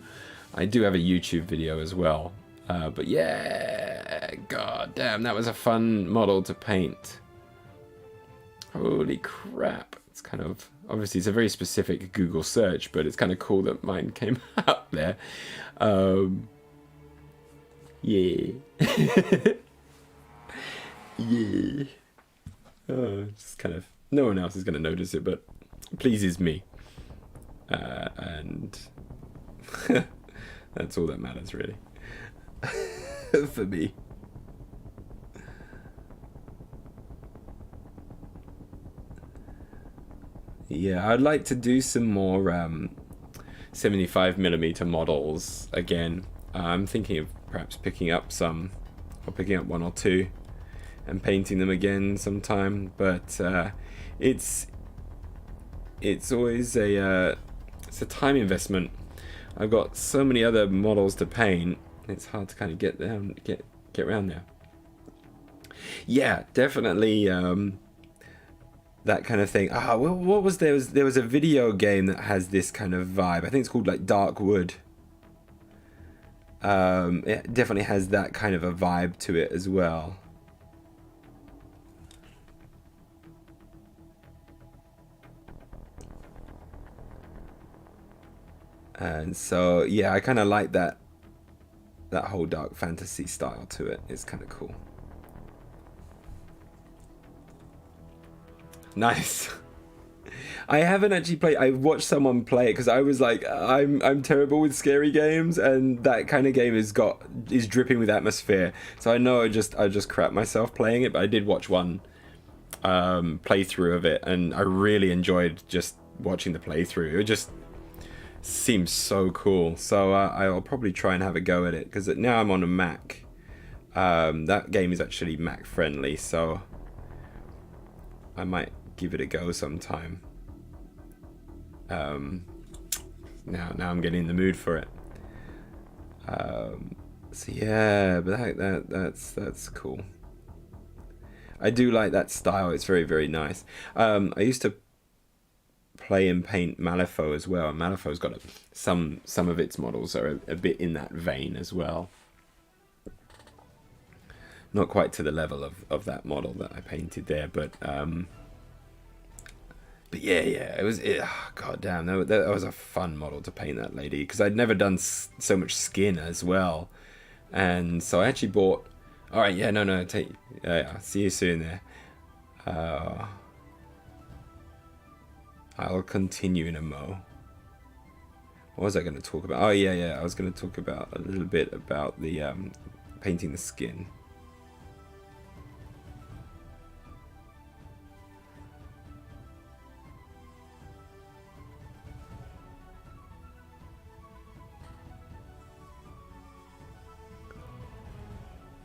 I do have a YouTube video as well. But yeah, god damn, that was a fun model to paint. Holy crap. It's kind of, obviously it's a very specific Google search, but it's kind of cool that mine came out there. Yeah. Yeah. Just kind of, no one else is going to notice it, but it pleases me. And that's all that matters, really. For me. Yeah, I'd like to do some more 75mm models again. I'm thinking of perhaps picking up one or two and painting them again sometime, but it's always it's a time investment. I've got so many other models to paint, it's hard to kind of get around there. Yeah, definitely that kind of thing. What was there was a video game that has this kind of vibe. I think it's called like Dark Wood. It definitely has that kind of a vibe to it as well. And so yeah, I kind of like that whole dark fantasy style to it. It's kind of cool. Nice. I haven't actually played. I watched someone play it because I was like, I'm terrible with scary games, and that kind of game is dripping with atmosphere. So I know I just crap myself playing it, but I did watch one playthrough of it, and I really enjoyed just watching the playthrough. It just seems so cool. So I'll probably try and have a go at it because now I'm on a Mac. That game is actually Mac friendly, so I might give it a go sometime. Now I'm getting in the mood for it. So yeah, but that's cool. I do like that style. It's very, very nice. I used to play and paint Malifaux as well. Malifaux's got some of its models are a bit in that vein as well. Not quite to the level of that model that I painted there, but yeah, it was. God damn, that was a fun model to paint, that lady, because I'd never done so much skin as well, and so I actually bought. All right, yeah, no, take. See you soon there. I'll continue in a mo. What was I going to talk about? Oh yeah, I was going to talk about a little bit about the painting the skin.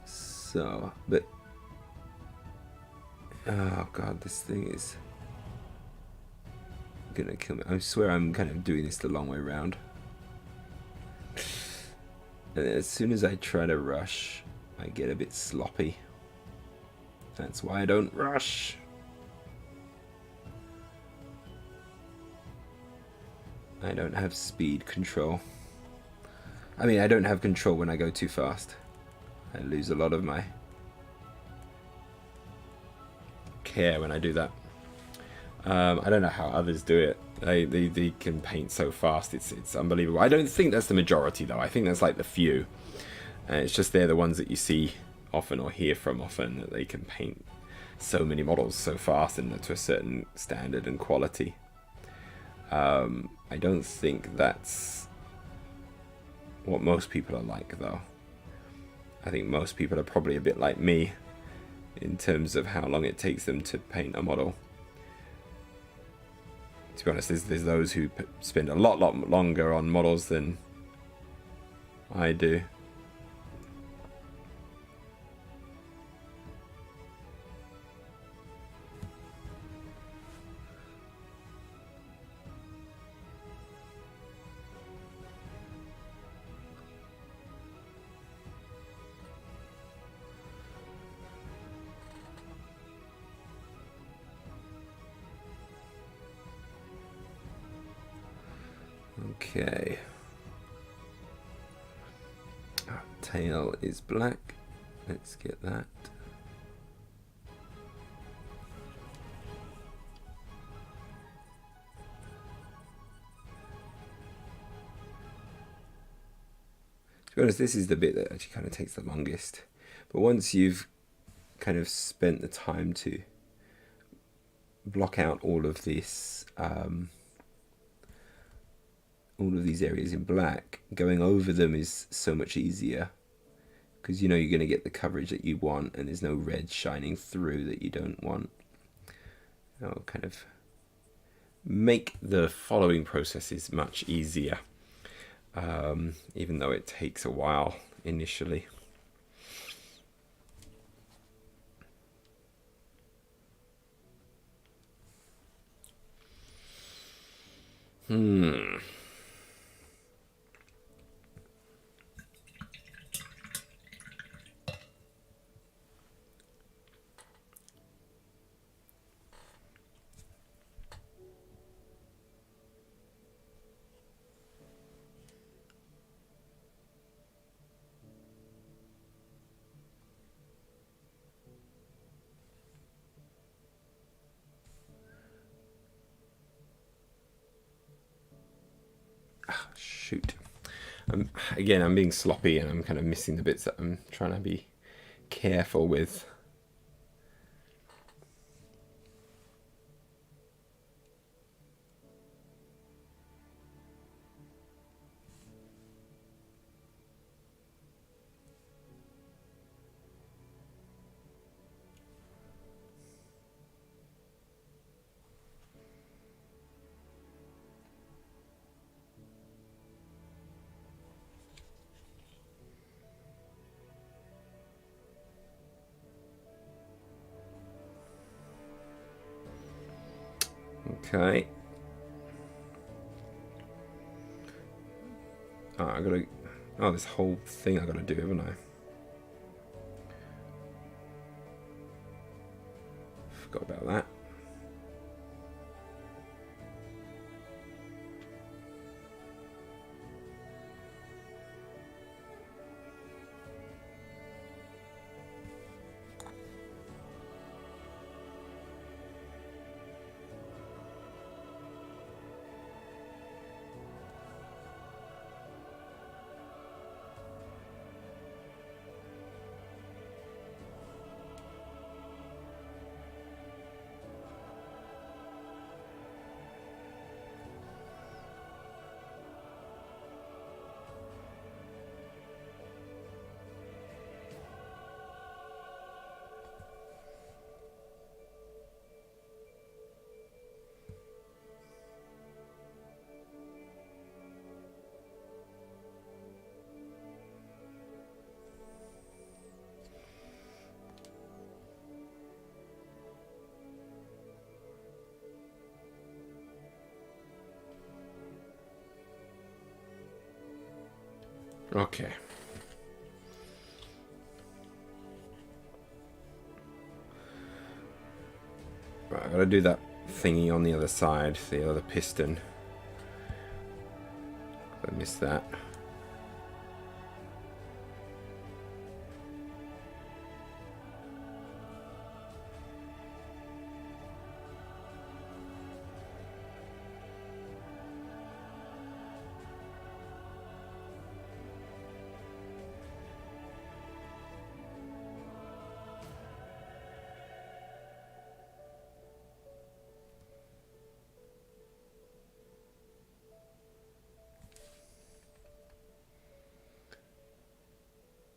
So, but oh god, this thing is gonna kill me. I swear I'm kind of doing this the long way around. And as soon as I try to rush, I get a bit sloppy. That's why I don't rush. I don't have speed control. I mean, I don't have control when I go too fast. I lose a lot of my care when I do that. I don't know how others do it. They can paint so fast. It's unbelievable. I don't think that's the majority though. I think that's like the few. It's just they're the ones that you see often or hear from often, that they can paint so many models so fast and to a certain standard and quality. I don't think that's what most people are like though. I think most people are probably a bit like me in terms of how long it takes them to paint a model. To be honest, there's those who spend a lot longer on models than I do. Okay. Tail is black. Let's get that. To be honest, this is the bit that actually kind of takes the longest. But once you've kind of spent the time to block out all of this, all of these areas in black, going over them is so much easier, because you know you're going to get the coverage that you want and there's no red shining through that you don't want. It'll kind of make the following processes much easier, even though it takes a while initially. Shoot. Again, I'm being sloppy and I'm kind of missing the bits that I'm trying to be careful with. Okay. I gotta. Oh, this whole thing I gotta do, haven't I? Forgot about that. Okay. Right, I gotta do that thingy on the other side, the other piston. I missed that.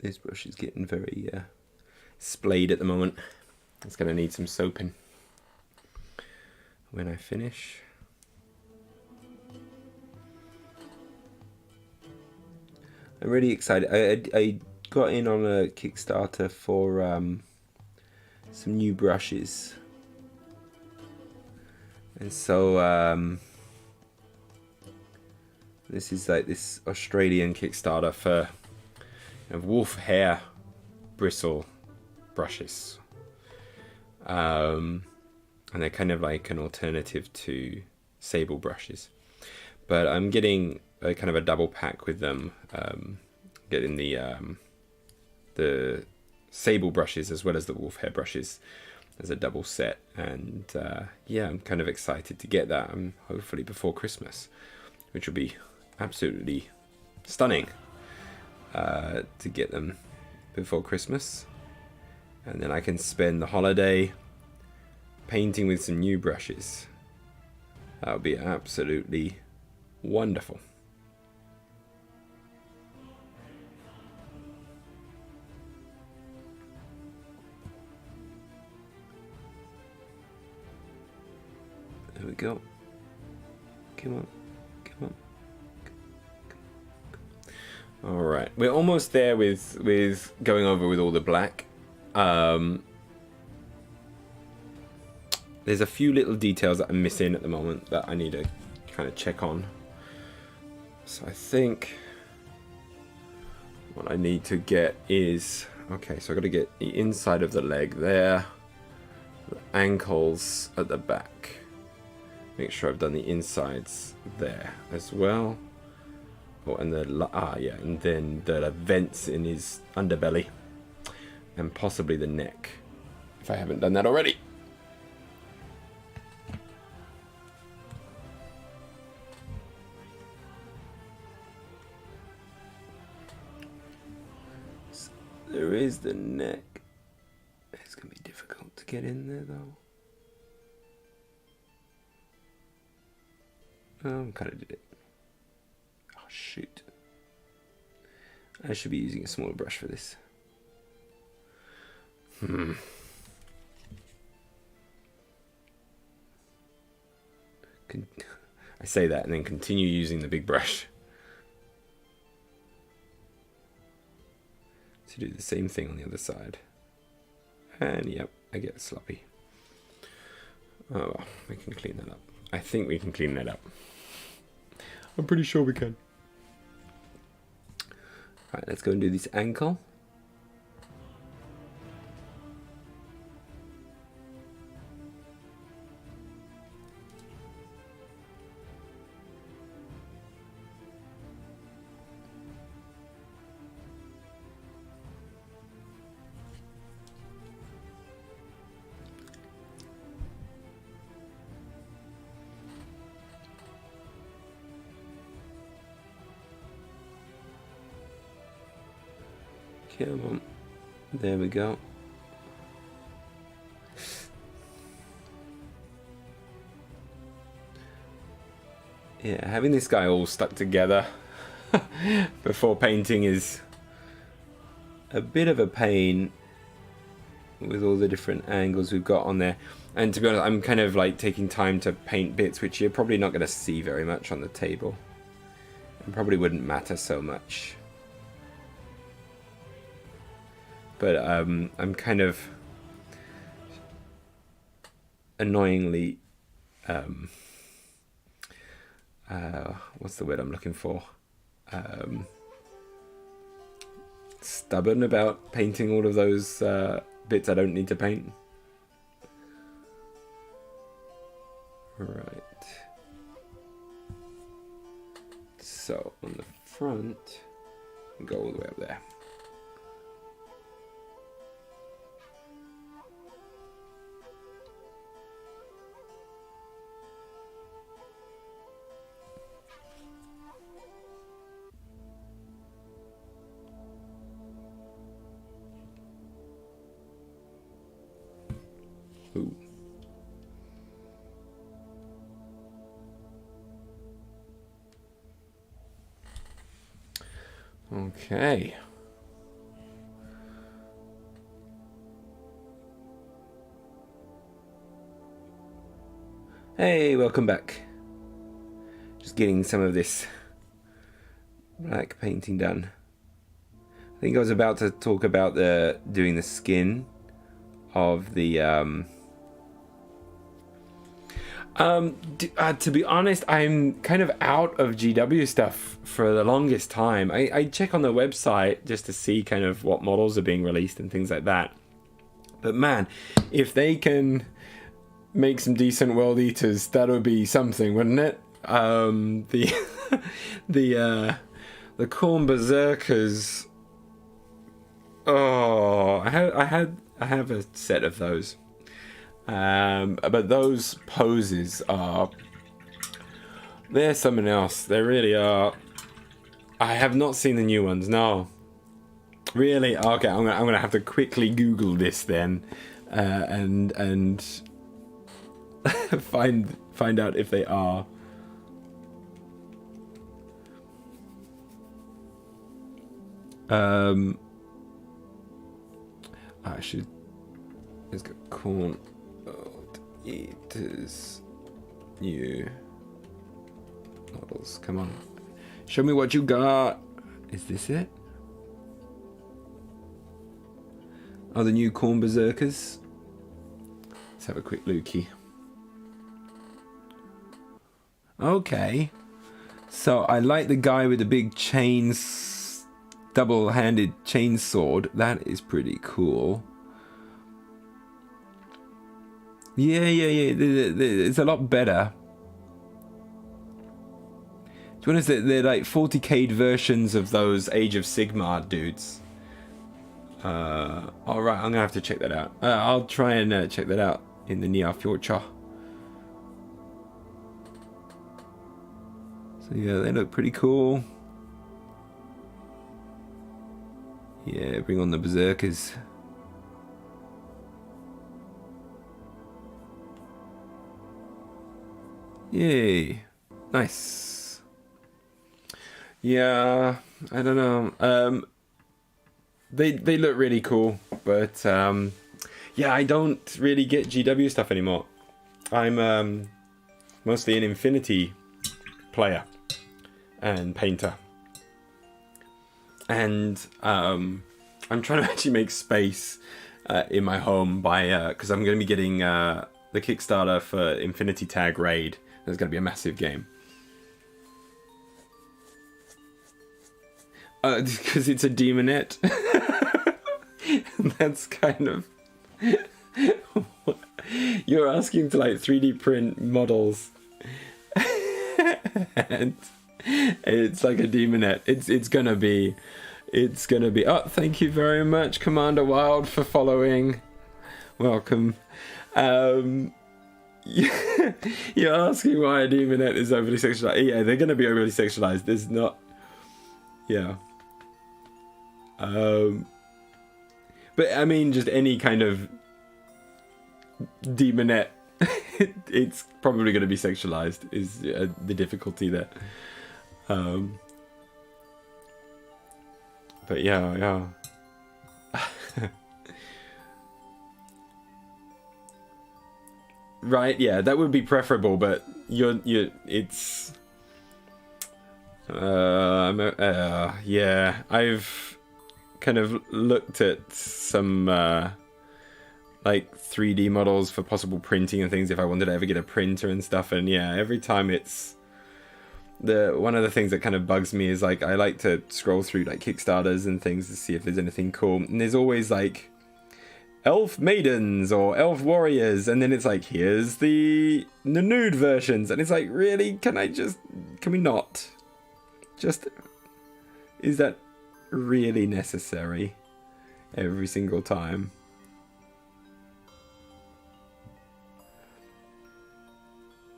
This brush is getting very splayed at the moment. It's going to need some soaping when I finish. I'm really excited. I got in on a Kickstarter for some new brushes. And so this is like this Australian Kickstarter for wolf hair bristle brushes, and they're kind of like an alternative to sable brushes, but I'm getting a kind of a double pack with them, getting the sable brushes as well as the wolf hair brushes as a double set, and yeah, I'm kind of excited to get that, hopefully before Christmas, which will be absolutely stunning. To get them before Christmas, and then I can spend the holiday painting with some new brushes. That would be absolutely wonderful. There we go. Come on, come on. All right, we're almost there with going over with all the black. There's a few little details that I'm missing at the moment that I need to kind of check on. So I think what I need to get is, okay, so I've got to get the inside of the leg there, the ankles at the back. Make sure I've done the insides there as well. Oh, and yeah, and then the vents in his underbelly, and possibly the neck, if I haven't done that already. So there is the neck. It's gonna be difficult to get in there though. Oh, I kind of did it. Shoot. I should be using a smaller brush for this. I say that and then continue using the big brush to do the same thing on the other side. And yep, I get sloppy. Oh well, we can clean that up. I think we can clean that up. I'm pretty sure we can. Alright, let's go and do this ankle. Come on. There we go. Yeah, having this guy all stuck together before painting is a bit of a pain with all the different angles we've got on there. And to be honest, I'm kind of like taking time to paint bits which you're probably not going to see very much on the table. And probably wouldn't matter so much. But I'm kind of annoyingly, what's the word I'm looking for? stubborn about painting all of those bits I don't need to paint. Right. So on the front, go all the way up there. Ooh. Okay. Hey, welcome back. Just getting some of this black painting done. I think I was about to talk about doing the skin of the to be honest, I'm kind of out of GW stuff for the longest time. I check on the website just to see kind of what models are being released and things like that. But man, if they can make some decent world eaters, that would be something, wouldn't it? The Corn Berserkers. Oh, I have a set of those. But those poses they're something else. They really are. I have not seen the new ones. No, really. Okay, I'm gonna have to quickly Google this then, and find out if they are. I should. Let's go corn. Eaters new models. Come on, show me what you got. Is this it? Oh, the new Corn Berserkers. Let's have a quick lookie. Okay, so I like the guy with the big chains, double-handed chain sword. That is pretty cool. Yeah. It's a lot better. To be honest, they're like 40k versions of those Age of Sigmar dudes. Alright, I'm gonna have to check that out. I'll try and check that out in the near future. So yeah, they look pretty cool. Yeah, bring on the Berserkers. Yay. Nice. Yeah, I don't know. They look really cool, but yeah, I don't really get GW stuff anymore. I'm mostly an Infinity player and painter. And I'm trying to actually make space in my home by because I'm going to be getting the Kickstarter for Infinity Tag Raid. There's going to be a massive game. Because it's a demonette. That's kind of... You're asking to like 3D print models. And it's like a demonette. It's gonna be... Oh, thank you very much, Commander Wild, for following. Welcome. You're asking why a demonette is overly sexualized. Yeah, they're gonna be overly sexualized. There's not... Yeah. But I mean, just any kind of demonette, it's probably going to be sexualized, is the difficulty there. But yeah. Right, yeah, that would be preferable, but it's... yeah, I've kind of looked at some like 3D models for possible printing and things if I wanted to ever get a printer and stuff, and yeah, every time it's the one of the things that kind of bugs me is like I like to scroll through like Kickstarters and things to see if there's anything cool, and there's always like elf maidens or elf warriors, and then it's like here's the nude versions, and it's like, really, can we not just, is that really necessary every single time?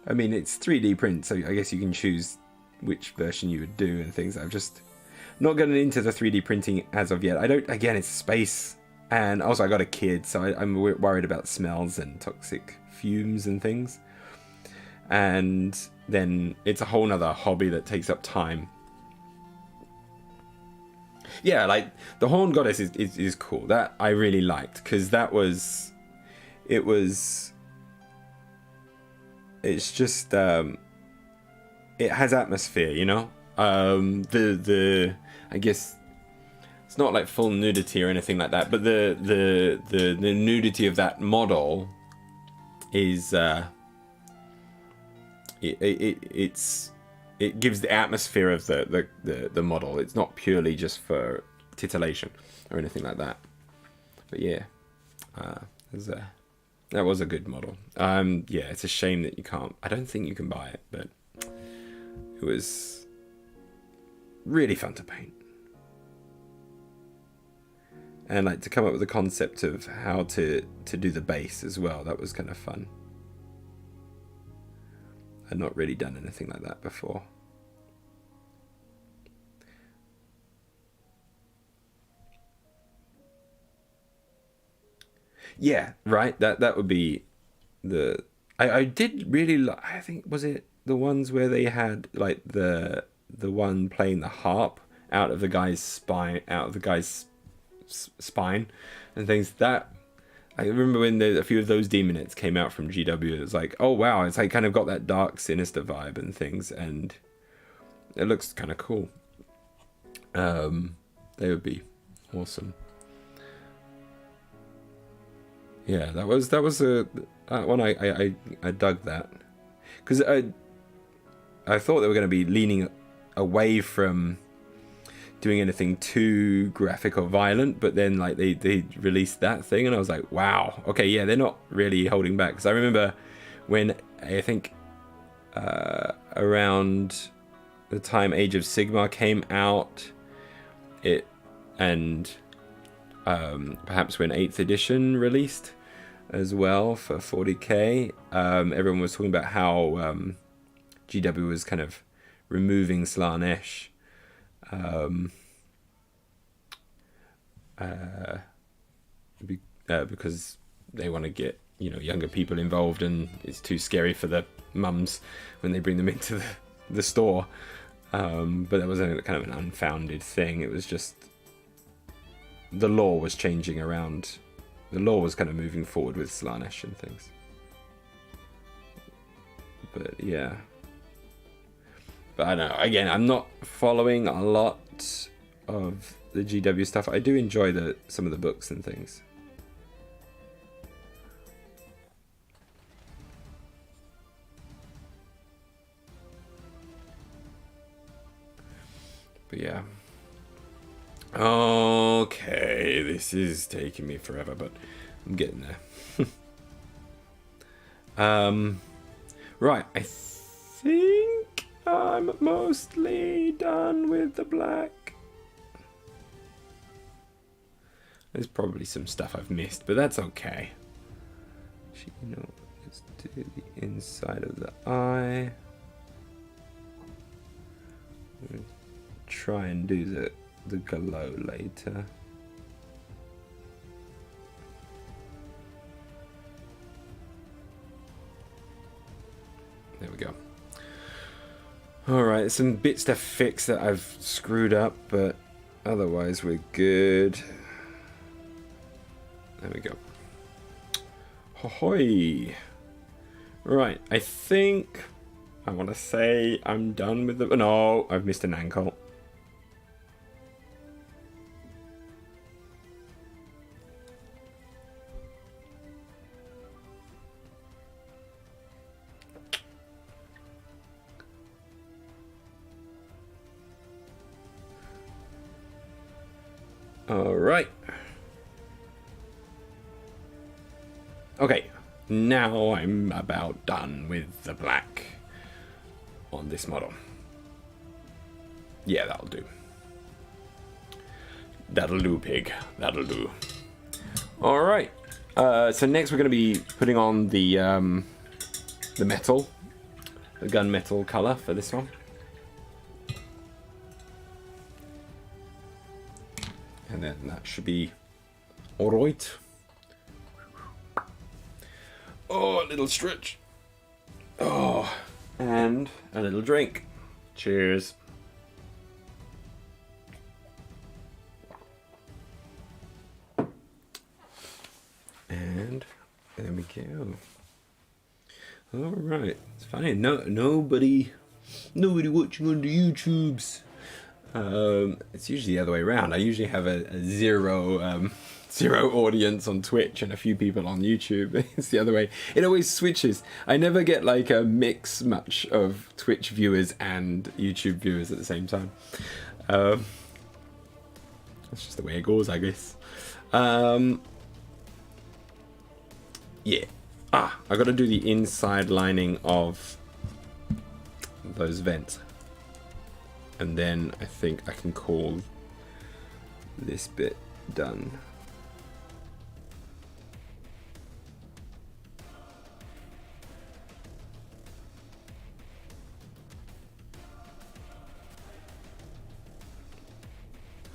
I mean, it's 3D print, so I guess you can choose which version you would do and things. I've just not gotten into the 3D printing as of yet. I don't, again, it's space, and also I got a kid, so I'm worried about smells and toxic fumes and things. And then it's a whole nother hobby that takes up time. Yeah, like the Horned Goddess is cool. That I really liked, because it's just it has atmosphere, you know. I guess it's not like full nudity or anything like that, but the nudity of that model is it gives the atmosphere of the model. It's not purely just for titillation or anything like that. But yeah, that was a good model. Yeah, it's a shame that you can't. I don't think you can buy it, but it was really fun to paint. And like to come up with the concept of how to do the base as well. That was kind of fun. I'd not really done anything like that before. Yeah, right. That would be the. I did really. I think, was it the ones where they had like the one playing the harp out of the guy's spine, spine, and things. That I remember when a few of those demonettes came out from GW. It was like, oh wow, it's like kind of got that dark, sinister vibe and things, and it looks kind of cool. They would be awesome. Yeah, that was a one. I dug that, because I thought they were going to be leaning away from doing anything too graphic or violent, but then like they released that thing, and I was like, wow, okay, yeah, they're not really holding back. Because I remember when I think around the time Age of Sigmar came out, perhaps when 8th edition released as well for 40k, everyone was talking about how GW was kind of removing Slaanesh because they want to get, you know, younger people involved, and it's too scary for the mums when they bring them into the store. But that was a kind of an unfounded thing. It was just the law was changing around. The law was kind of moving forward with Slaanesh and things. But yeah. But I don't know. Again, I'm not following a lot of the GW stuff. I do enjoy some of the books and things. But yeah. Okay, this is taking me forever, but I'm getting there. Right, I think I'm mostly done with the black. There's probably some stuff I've missed, but that's okay. You know, let's do the inside of the eye. Try and do the glow later. There we go. Alright, some bits to fix that I've screwed up, but otherwise we're good. There we go. Hohoi! Right, I think I want to say I'm done with the... No, I've missed an ankle. All right. Okay, now I'm about done with the black on this model. Yeah, that'll do. That'll do, pig. That'll do. All right. So next we're going to be putting on the metal, the gunmetal color for this one. And then that should be all right. Oh, a little stretch. Oh, and a little drink. Cheers. And there we go. All right, it's funny. Nobody watching on the YouTubes. It's usually the other way around. I usually have a zero audience on Twitch and a few people on YouTube. It's the other way. It always switches. I never get like a mix much of Twitch viewers and YouTube viewers at the same time. That's just the way it goes, I guess. Yeah. I got to do the inside lining of those vents. And then I think I can call this bit done.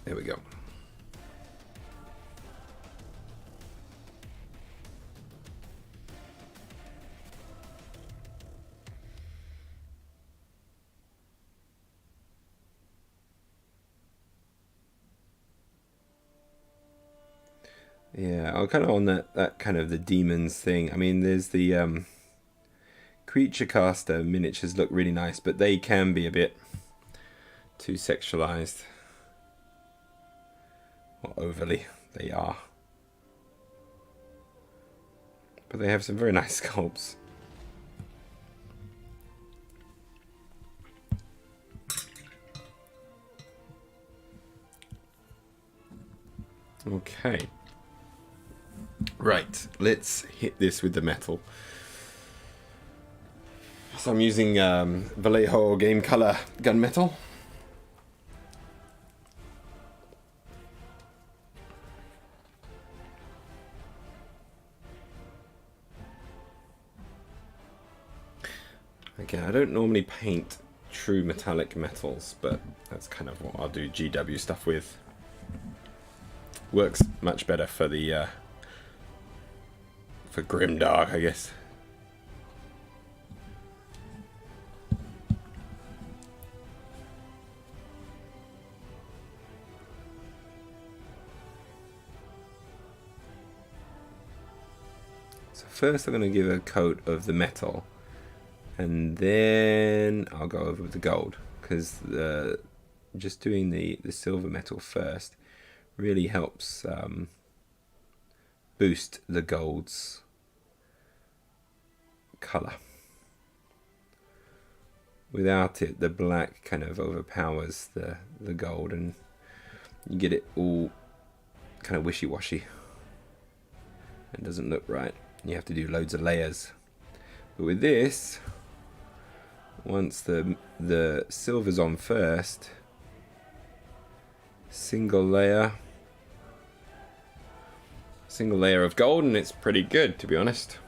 There we go. Yeah, I'm kind of on that kind of the demons thing. I mean, there's the creature caster miniatures look really nice, but they can be a bit too sexualized. Or overly, they are. But they have some very nice sculpts. Okay. Right, let's hit this with the metal. So I'm using Vallejo Game Color gunmetal. Again, I don't normally paint true metallic metals, but that's kind of what I'll do GW stuff with. Works much better for the for grimdark, I guess. So first I'm going to give a coat of the metal, and then I'll go over with the gold, because just doing the silver metal first really helps boost the gold's color. Without it, the black kind of overpowers the gold, and you get it all kind of wishy-washy. It doesn't look right. You have to do loads of layers. But with this, once the silver's on first, single layer of gold, and it's pretty good, to be honest.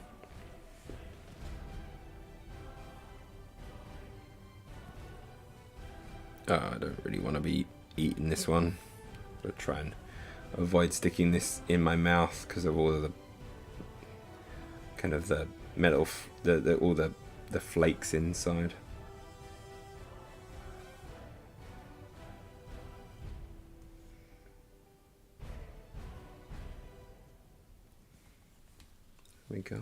I don't really want to be eating this one, but try and avoid sticking this in my mouth because of all of the kind of the metal, all the flakes inside. There we go.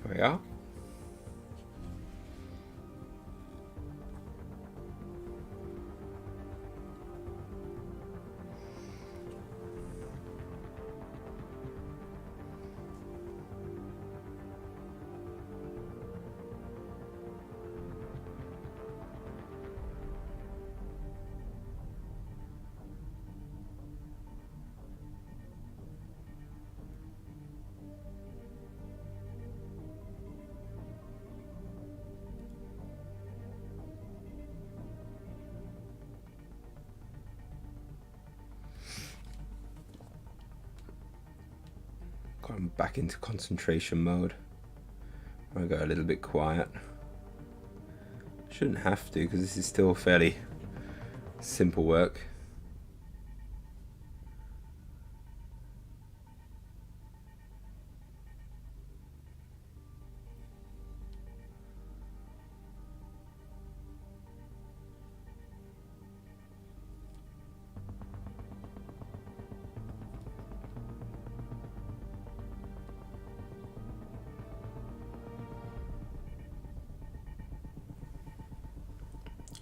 There we are. I'm back into concentration mode. I go a little bit quiet. Shouldn't have to, because this is still fairly simple work.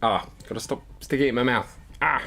Ah, gotta stop sticking it in my mouth. Ah!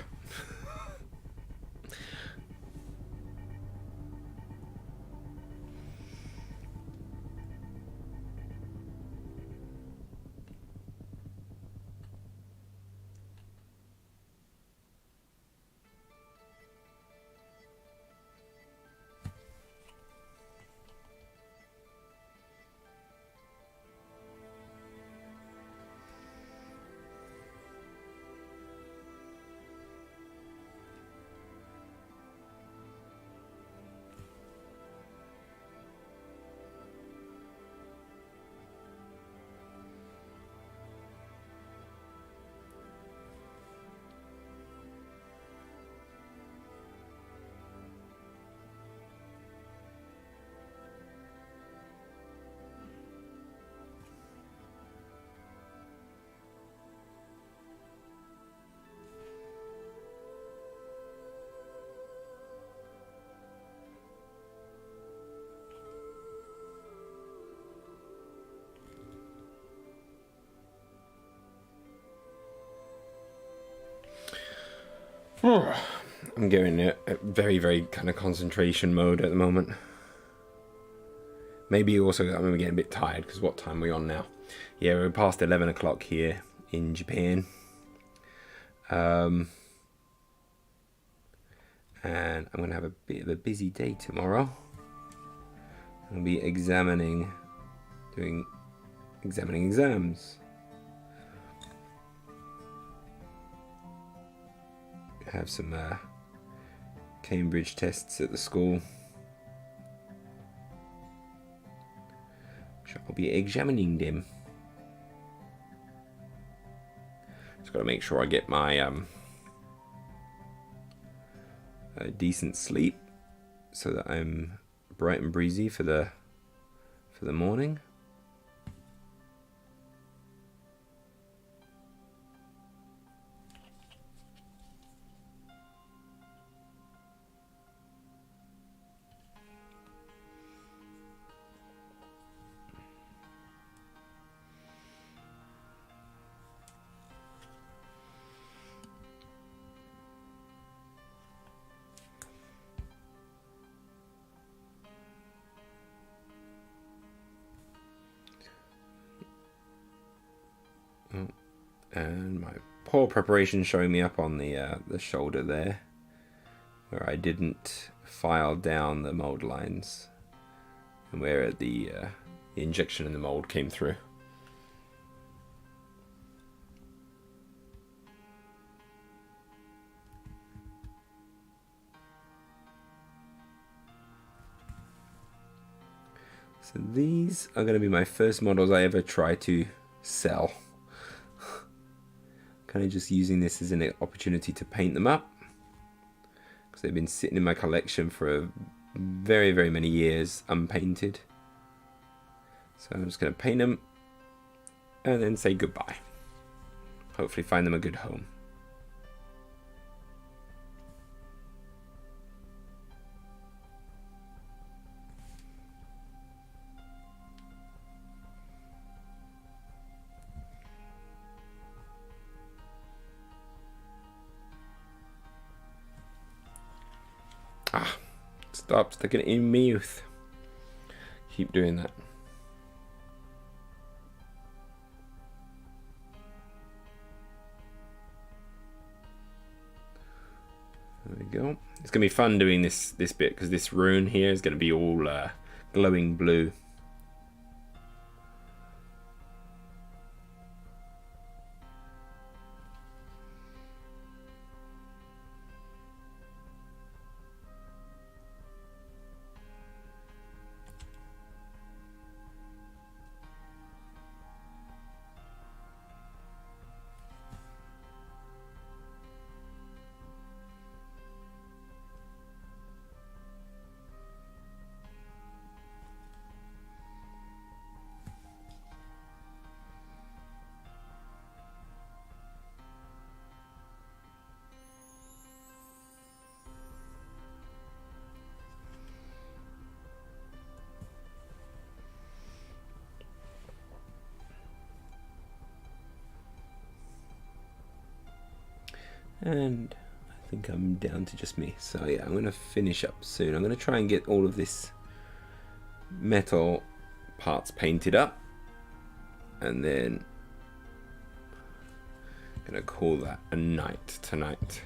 I'm going a very, very kind of concentration mode at the moment. Maybe also I'm getting a bit tired, because what time are we on now? Yeah, we're past 11 o'clock here in Japan. And I'm going to have a bit of a busy day tomorrow. I'll be examining exams. I have some Cambridge tests at the school, which I'll be examining them. Just got to make sure I get my decent sleep, so that I'm bright and breezy for the morning. And my poor preparation showing me up on the shoulder there, where I didn't file down the mold lines, and where the injection in the mold came through. So these are going to be my first models I ever try to sell. Kind of just using this as an opportunity to paint them up, because they've been sitting in my collection for very, very many years unpainted. So I'm just going to paint them and then say goodbye. Hopefully find them a good home. Stop sticking it in my mouth. Keep doing that. There we go. It's gonna be fun doing this bit, because this rune here is gonna be all glowing blue. And I think I'm down to just me. So yeah, I'm going to finish up soon. I'm going to try and get all of this metal parts painted up. And then I'm going to call that a night tonight.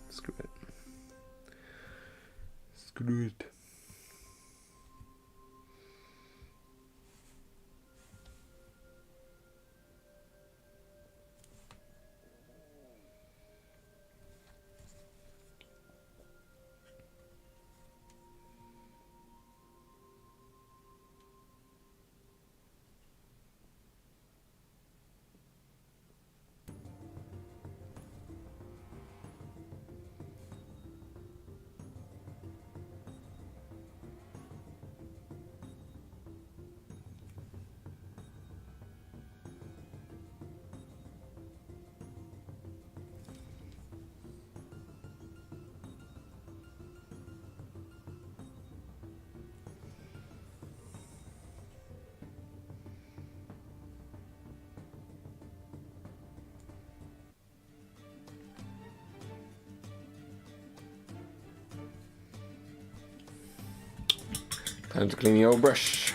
Screw it. Screw it. Time to clean the old brush.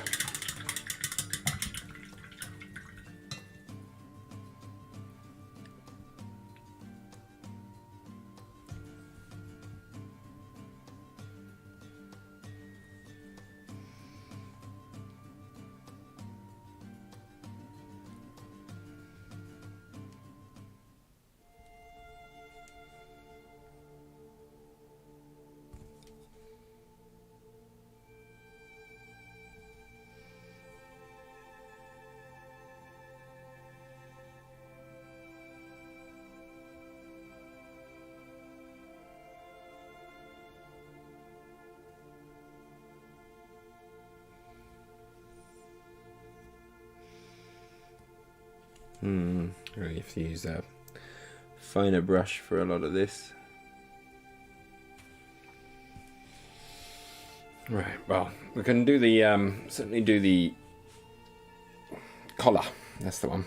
Really have to use a finer brush for a lot of this. Right, well, we can do the, certainly do the collar. That's the one.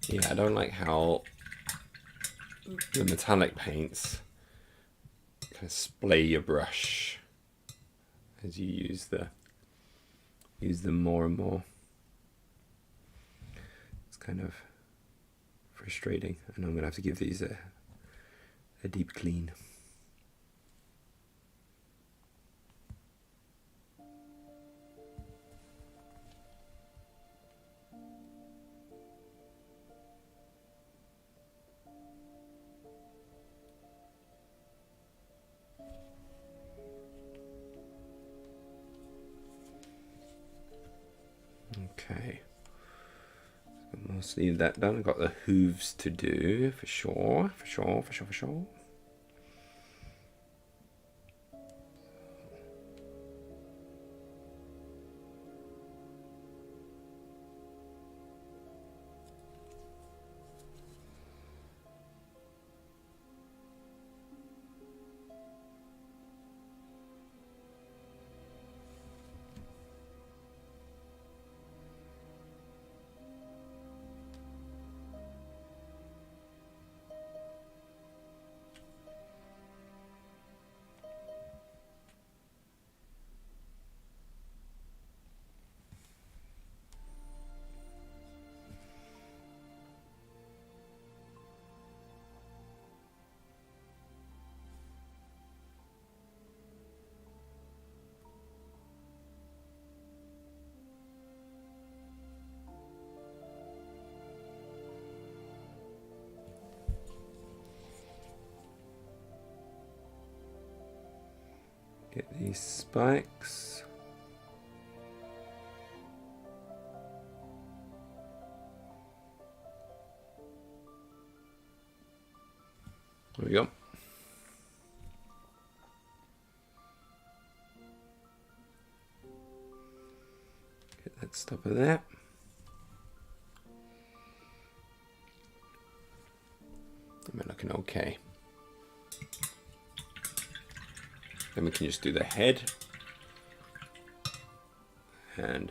Yeah, I don't like how the metallic paints kind of splay your brush as you use them more and more. It's kind of frustrating. I know I'm gonna have to give these a deep clean. Okay. Mostly that done. I've got the hooves to do for sure. Get these spikes. There we go. Get that stop of that. Am I looking okay? Then we can just do the head. And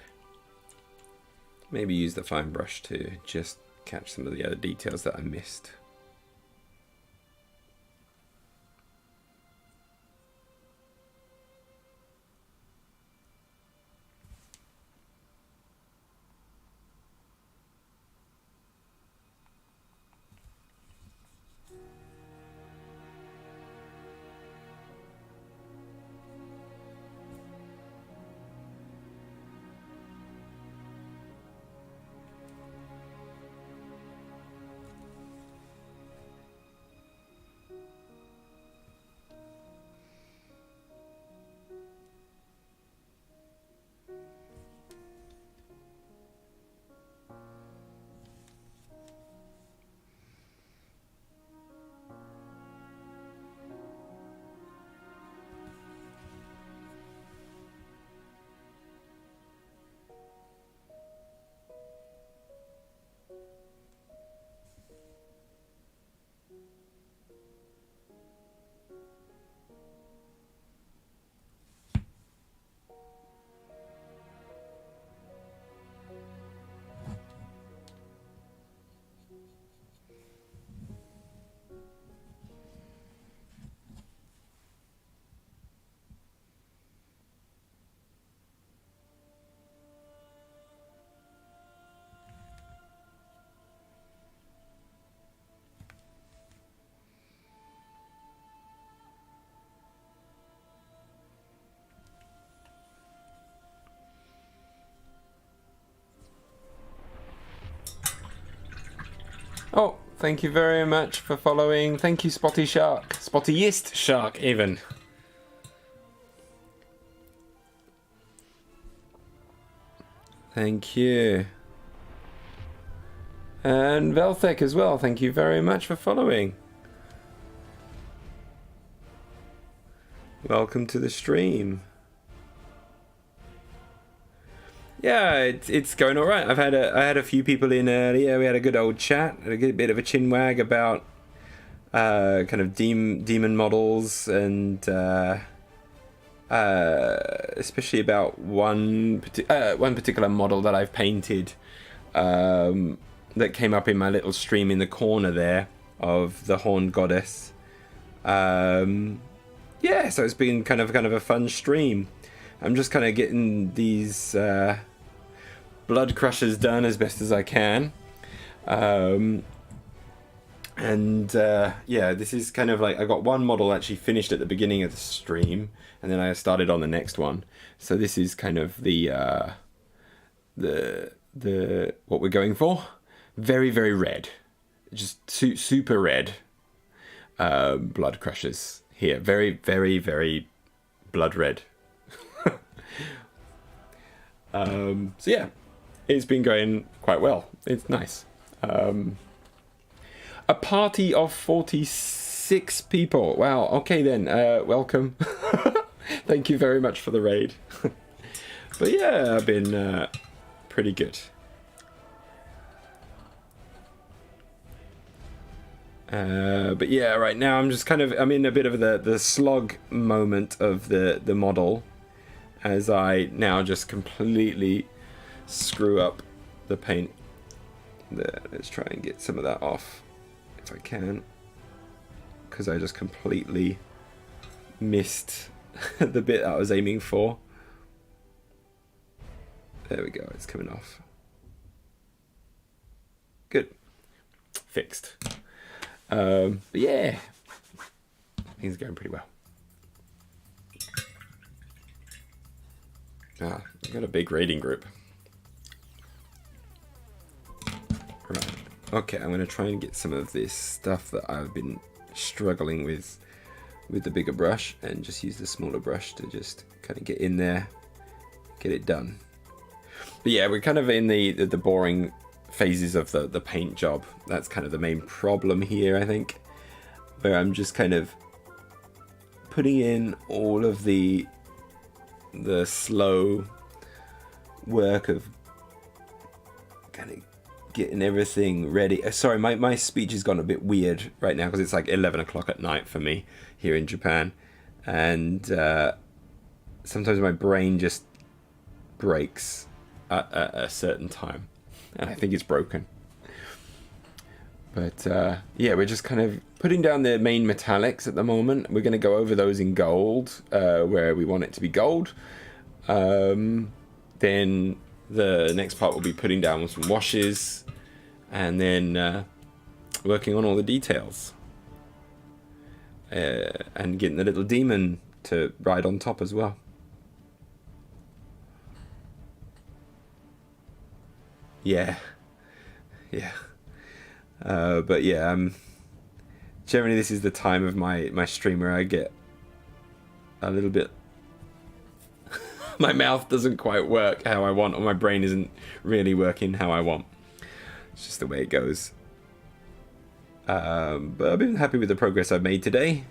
maybe use the fine brush to just catch some of the other details that I missed. Oh, thank you very much for following. Thank you, Spotty Shark. Spottiest Shark, even. Thank you. And Velthek as well. Thank you very much for following. Welcome to the stream. Yeah, it's going all right. I had a few people in earlier. We had a good old chat, a good bit of a chin wag about kind of demon models, and especially about one particular model that I've painted. that came up in my little stream in the corner there of the Horned Goddess. Yeah, so it's been kind of a fun stream. I'm just kind of getting these blood crushers done as best as I can. Yeah, this is kind of like, I got one model actually finished at the beginning of the stream, and then I started on the next one. So this is kind of the what we're going for. Very, very red, just super red blood crushers here. Very, very, very blood red. So yeah, it's been going quite well. It's nice. A party of 46 people. Wow. Okay then. Welcome. Thank you very much for the raid. But yeah, I've been pretty good. But yeah, right now I'm just I'm in a bit of the slog moment of the model, as I now just completely screw up the paint. There, let's try and get some of that off if I can, because I just completely missed the bit I was aiming for. There we go, it's coming off. Good. Fixed. But yeah, things are going pretty well. I've got a big raiding group. Right. Okay, I'm going to try and get some of this stuff that I've been struggling with the bigger brush, and just use the smaller brush to just kind of get in there, get it done. But yeah, we're kind of in the boring phases of the paint job. That's kind of the main problem here, I think, where I'm just kind of putting in all of the slow work of kind of getting everything ready. Sorry, my speech has gone a bit weird right now because it's like 11 o'clock at night for me here in Japan, and sometimes my brain just breaks at a certain time, and I think it's broken. But yeah, we're just kind of putting down the main metallics at the moment. We're going to go over those in gold, where we want it to be gold. Then the next part will be putting down some washes, and then working on all the details. And getting the little demon to ride on top as well. Yeah. But yeah, generally this is the time of my stream where I get a little bit my mouth doesn't quite work how I want, or my brain isn't really working how I want. It's just the way it goes. But I've been happy with the progress I've made today,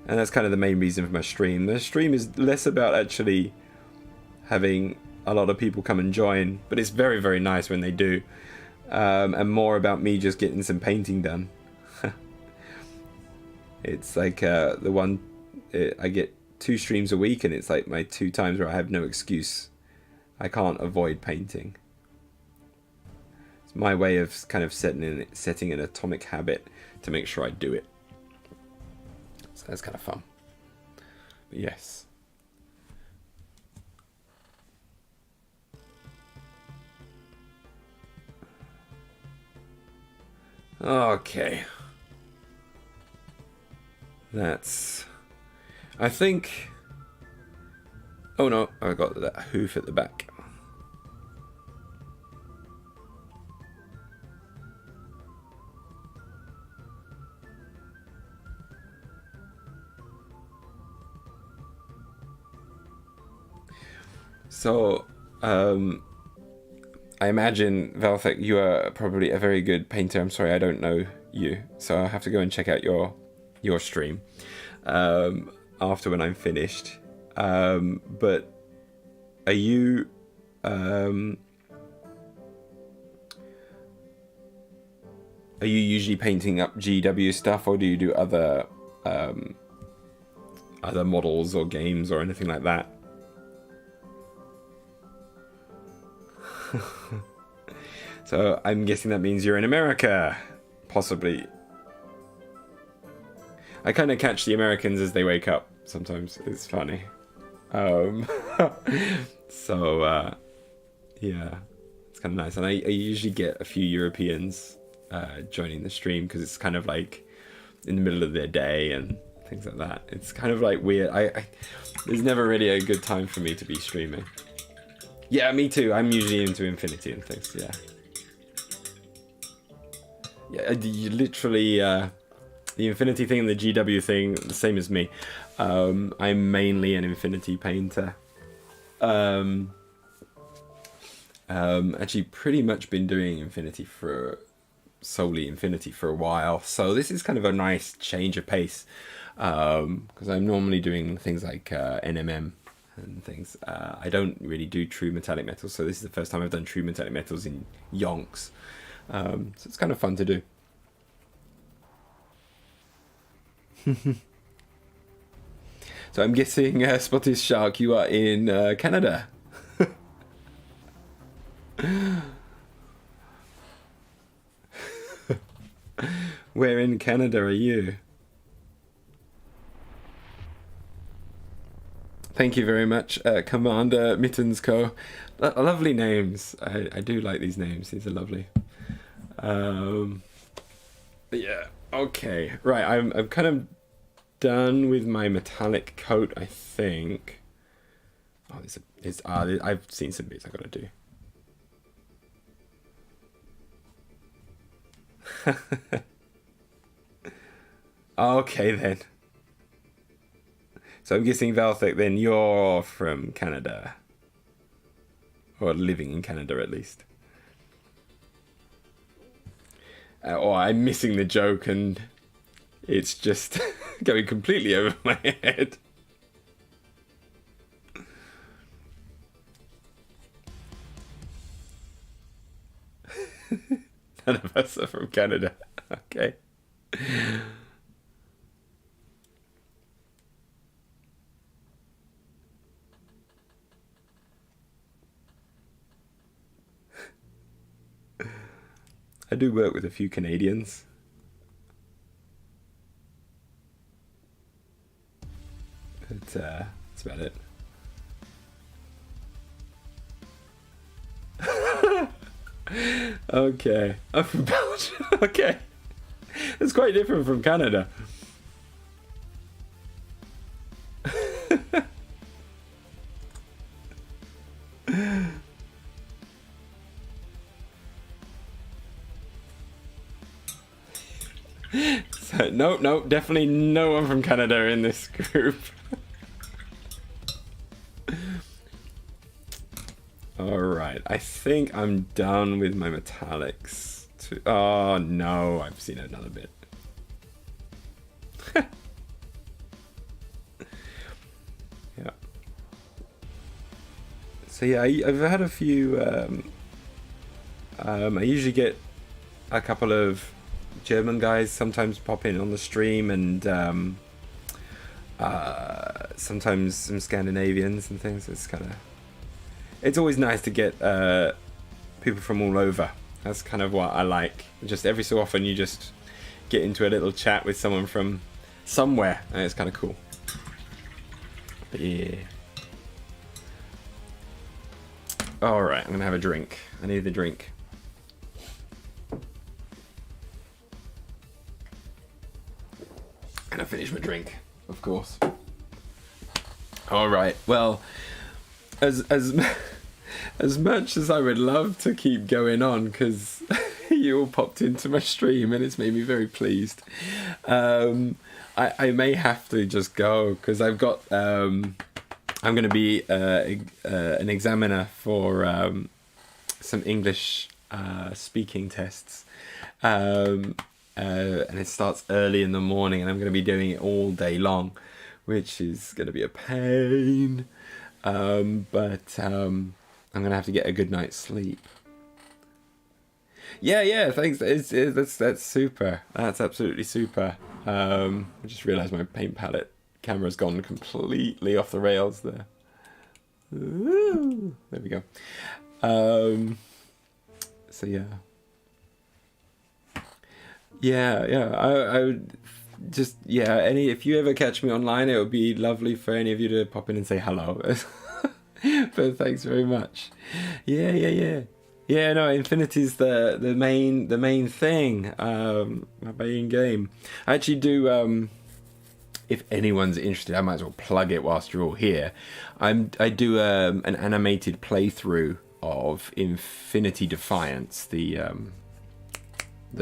and that's kind of the main reason for my stream. The stream is less about actually having a lot of people come and join, but it's very, very nice when they do, and more about me just getting some painting done. It's like I get 2 streams a week, and it's like my 2 times where I have no excuse. I can't avoid painting. It's my way of kind of setting an atomic habit to make sure I do it. So that's kind of fun. But yes. Okay. That's... I think... Oh no, I got that hoof at the back. So, I imagine, Valthek, you are probably a very good painter. I'm sorry, I don't know you, so I'll have to go and check out your stream after when I'm finished. But are you usually painting up GW stuff, or do you do other models or games or anything like that? So I'm guessing that means you're in America. Possibly. I kind of catch the Americans as they wake up sometimes. It's funny. Um, so, yeah, it's kind of nice. And I usually get a few Europeans joining the stream because it's kind of like in the middle of their day and things like that. It's kind of like weird. There's never really a good time for me to be streaming. Yeah, me too. I'm usually into Infinity and things, yeah. Yeah, you literally, the Infinity thing and the GW thing, the same as me. I'm mainly an Infinity painter. Actually pretty much been doing solely Infinity for a while. So this is kind of a nice change of pace. Because I'm normally doing things like NMM and things. I don't really do true metallic metals, so this is the first time I've done true metallic metals in yonks. So it's kind of fun to do. So I'm guessing, Spotted Shark, you are in Canada. Where in Canada are you? Thank you very much, Commander Mittens Co. Lovely names. I do like these names. These are lovely. Yeah. Okay. Right. I'm kind of done with my metallic coat, I think. Oh, I've seen some bits I gotta do. Okay then. So I'm guessing Valthek, then you're from Canada. Or living in Canada at least. Or I'm missing the joke and it's just going completely over my head. None of us are from Canada. Okay. I do work with a few Canadians. But that's about it. Okay. I'm from Belgium. Okay. It's quite different from Canada. So, no, definitely no one from Canada in this group. Alright, I think I'm done with my metallics. Oh no, I've seen another bit. Yeah. So yeah, I've had a few... I usually get a couple of German guys sometimes pop in on the stream, and sometimes some Scandinavians and things. It's always nice to get people from all over. That's kind of what I like. Just every so often you just get into a little chat with someone from somewhere, and it's kind of cool. But yeah. Alright, I'm gonna have a drink. I need the drink. And I finish my drink, of course. Alright, well, as much as I would love to keep going on, because you all popped into my stream and it's made me very pleased, I may have to just go, because I've got I'm going to be an examiner for some English speaking tests, and it starts early in the morning, and I'm going to be doing it all day long, which is going to be a pain. But I'm gonna have to get a good night's sleep. Yeah, thanks. That's super. That's absolutely super. I just realised my paint palette camera's gone completely off the rails there. Ooh, there we go. So yeah. I would just if you ever catch me online, it would be lovely for any of you to pop in and say hello. But thanks very much. Yeah, no, Infinity's the main thing. My main game. I actually do. If anyone's interested, I might as well plug it whilst you're all here. I do an animated playthrough of Infinity Defiance, the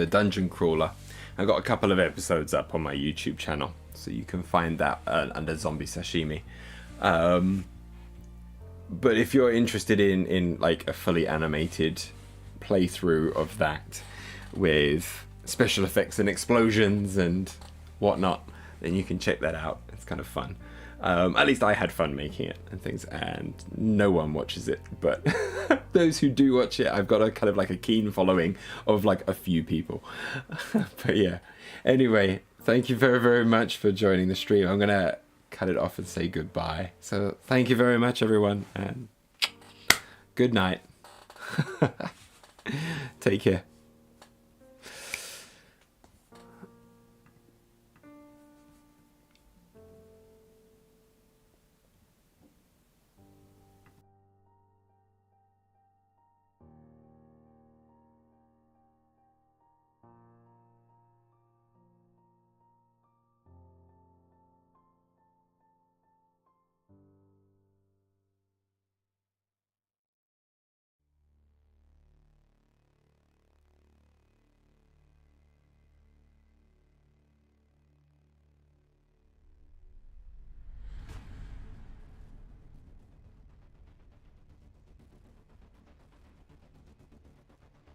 dungeon crawler. I got a couple of episodes up on my YouTube channel, so you can find that under Zombie Sashimi. But if you're interested in like a fully animated playthrough of that with special effects and explosions and whatnot, then you can check that out. It's kind of fun. At least I had fun making it and things, and no one watches it, but those who do watch it, I've got a kind of like a keen following of like a few people. But yeah, anyway, thank you very, very much for joining the stream. I'm gonna cut it off and say goodbye. So thank you very much, everyone, and good night. Take care.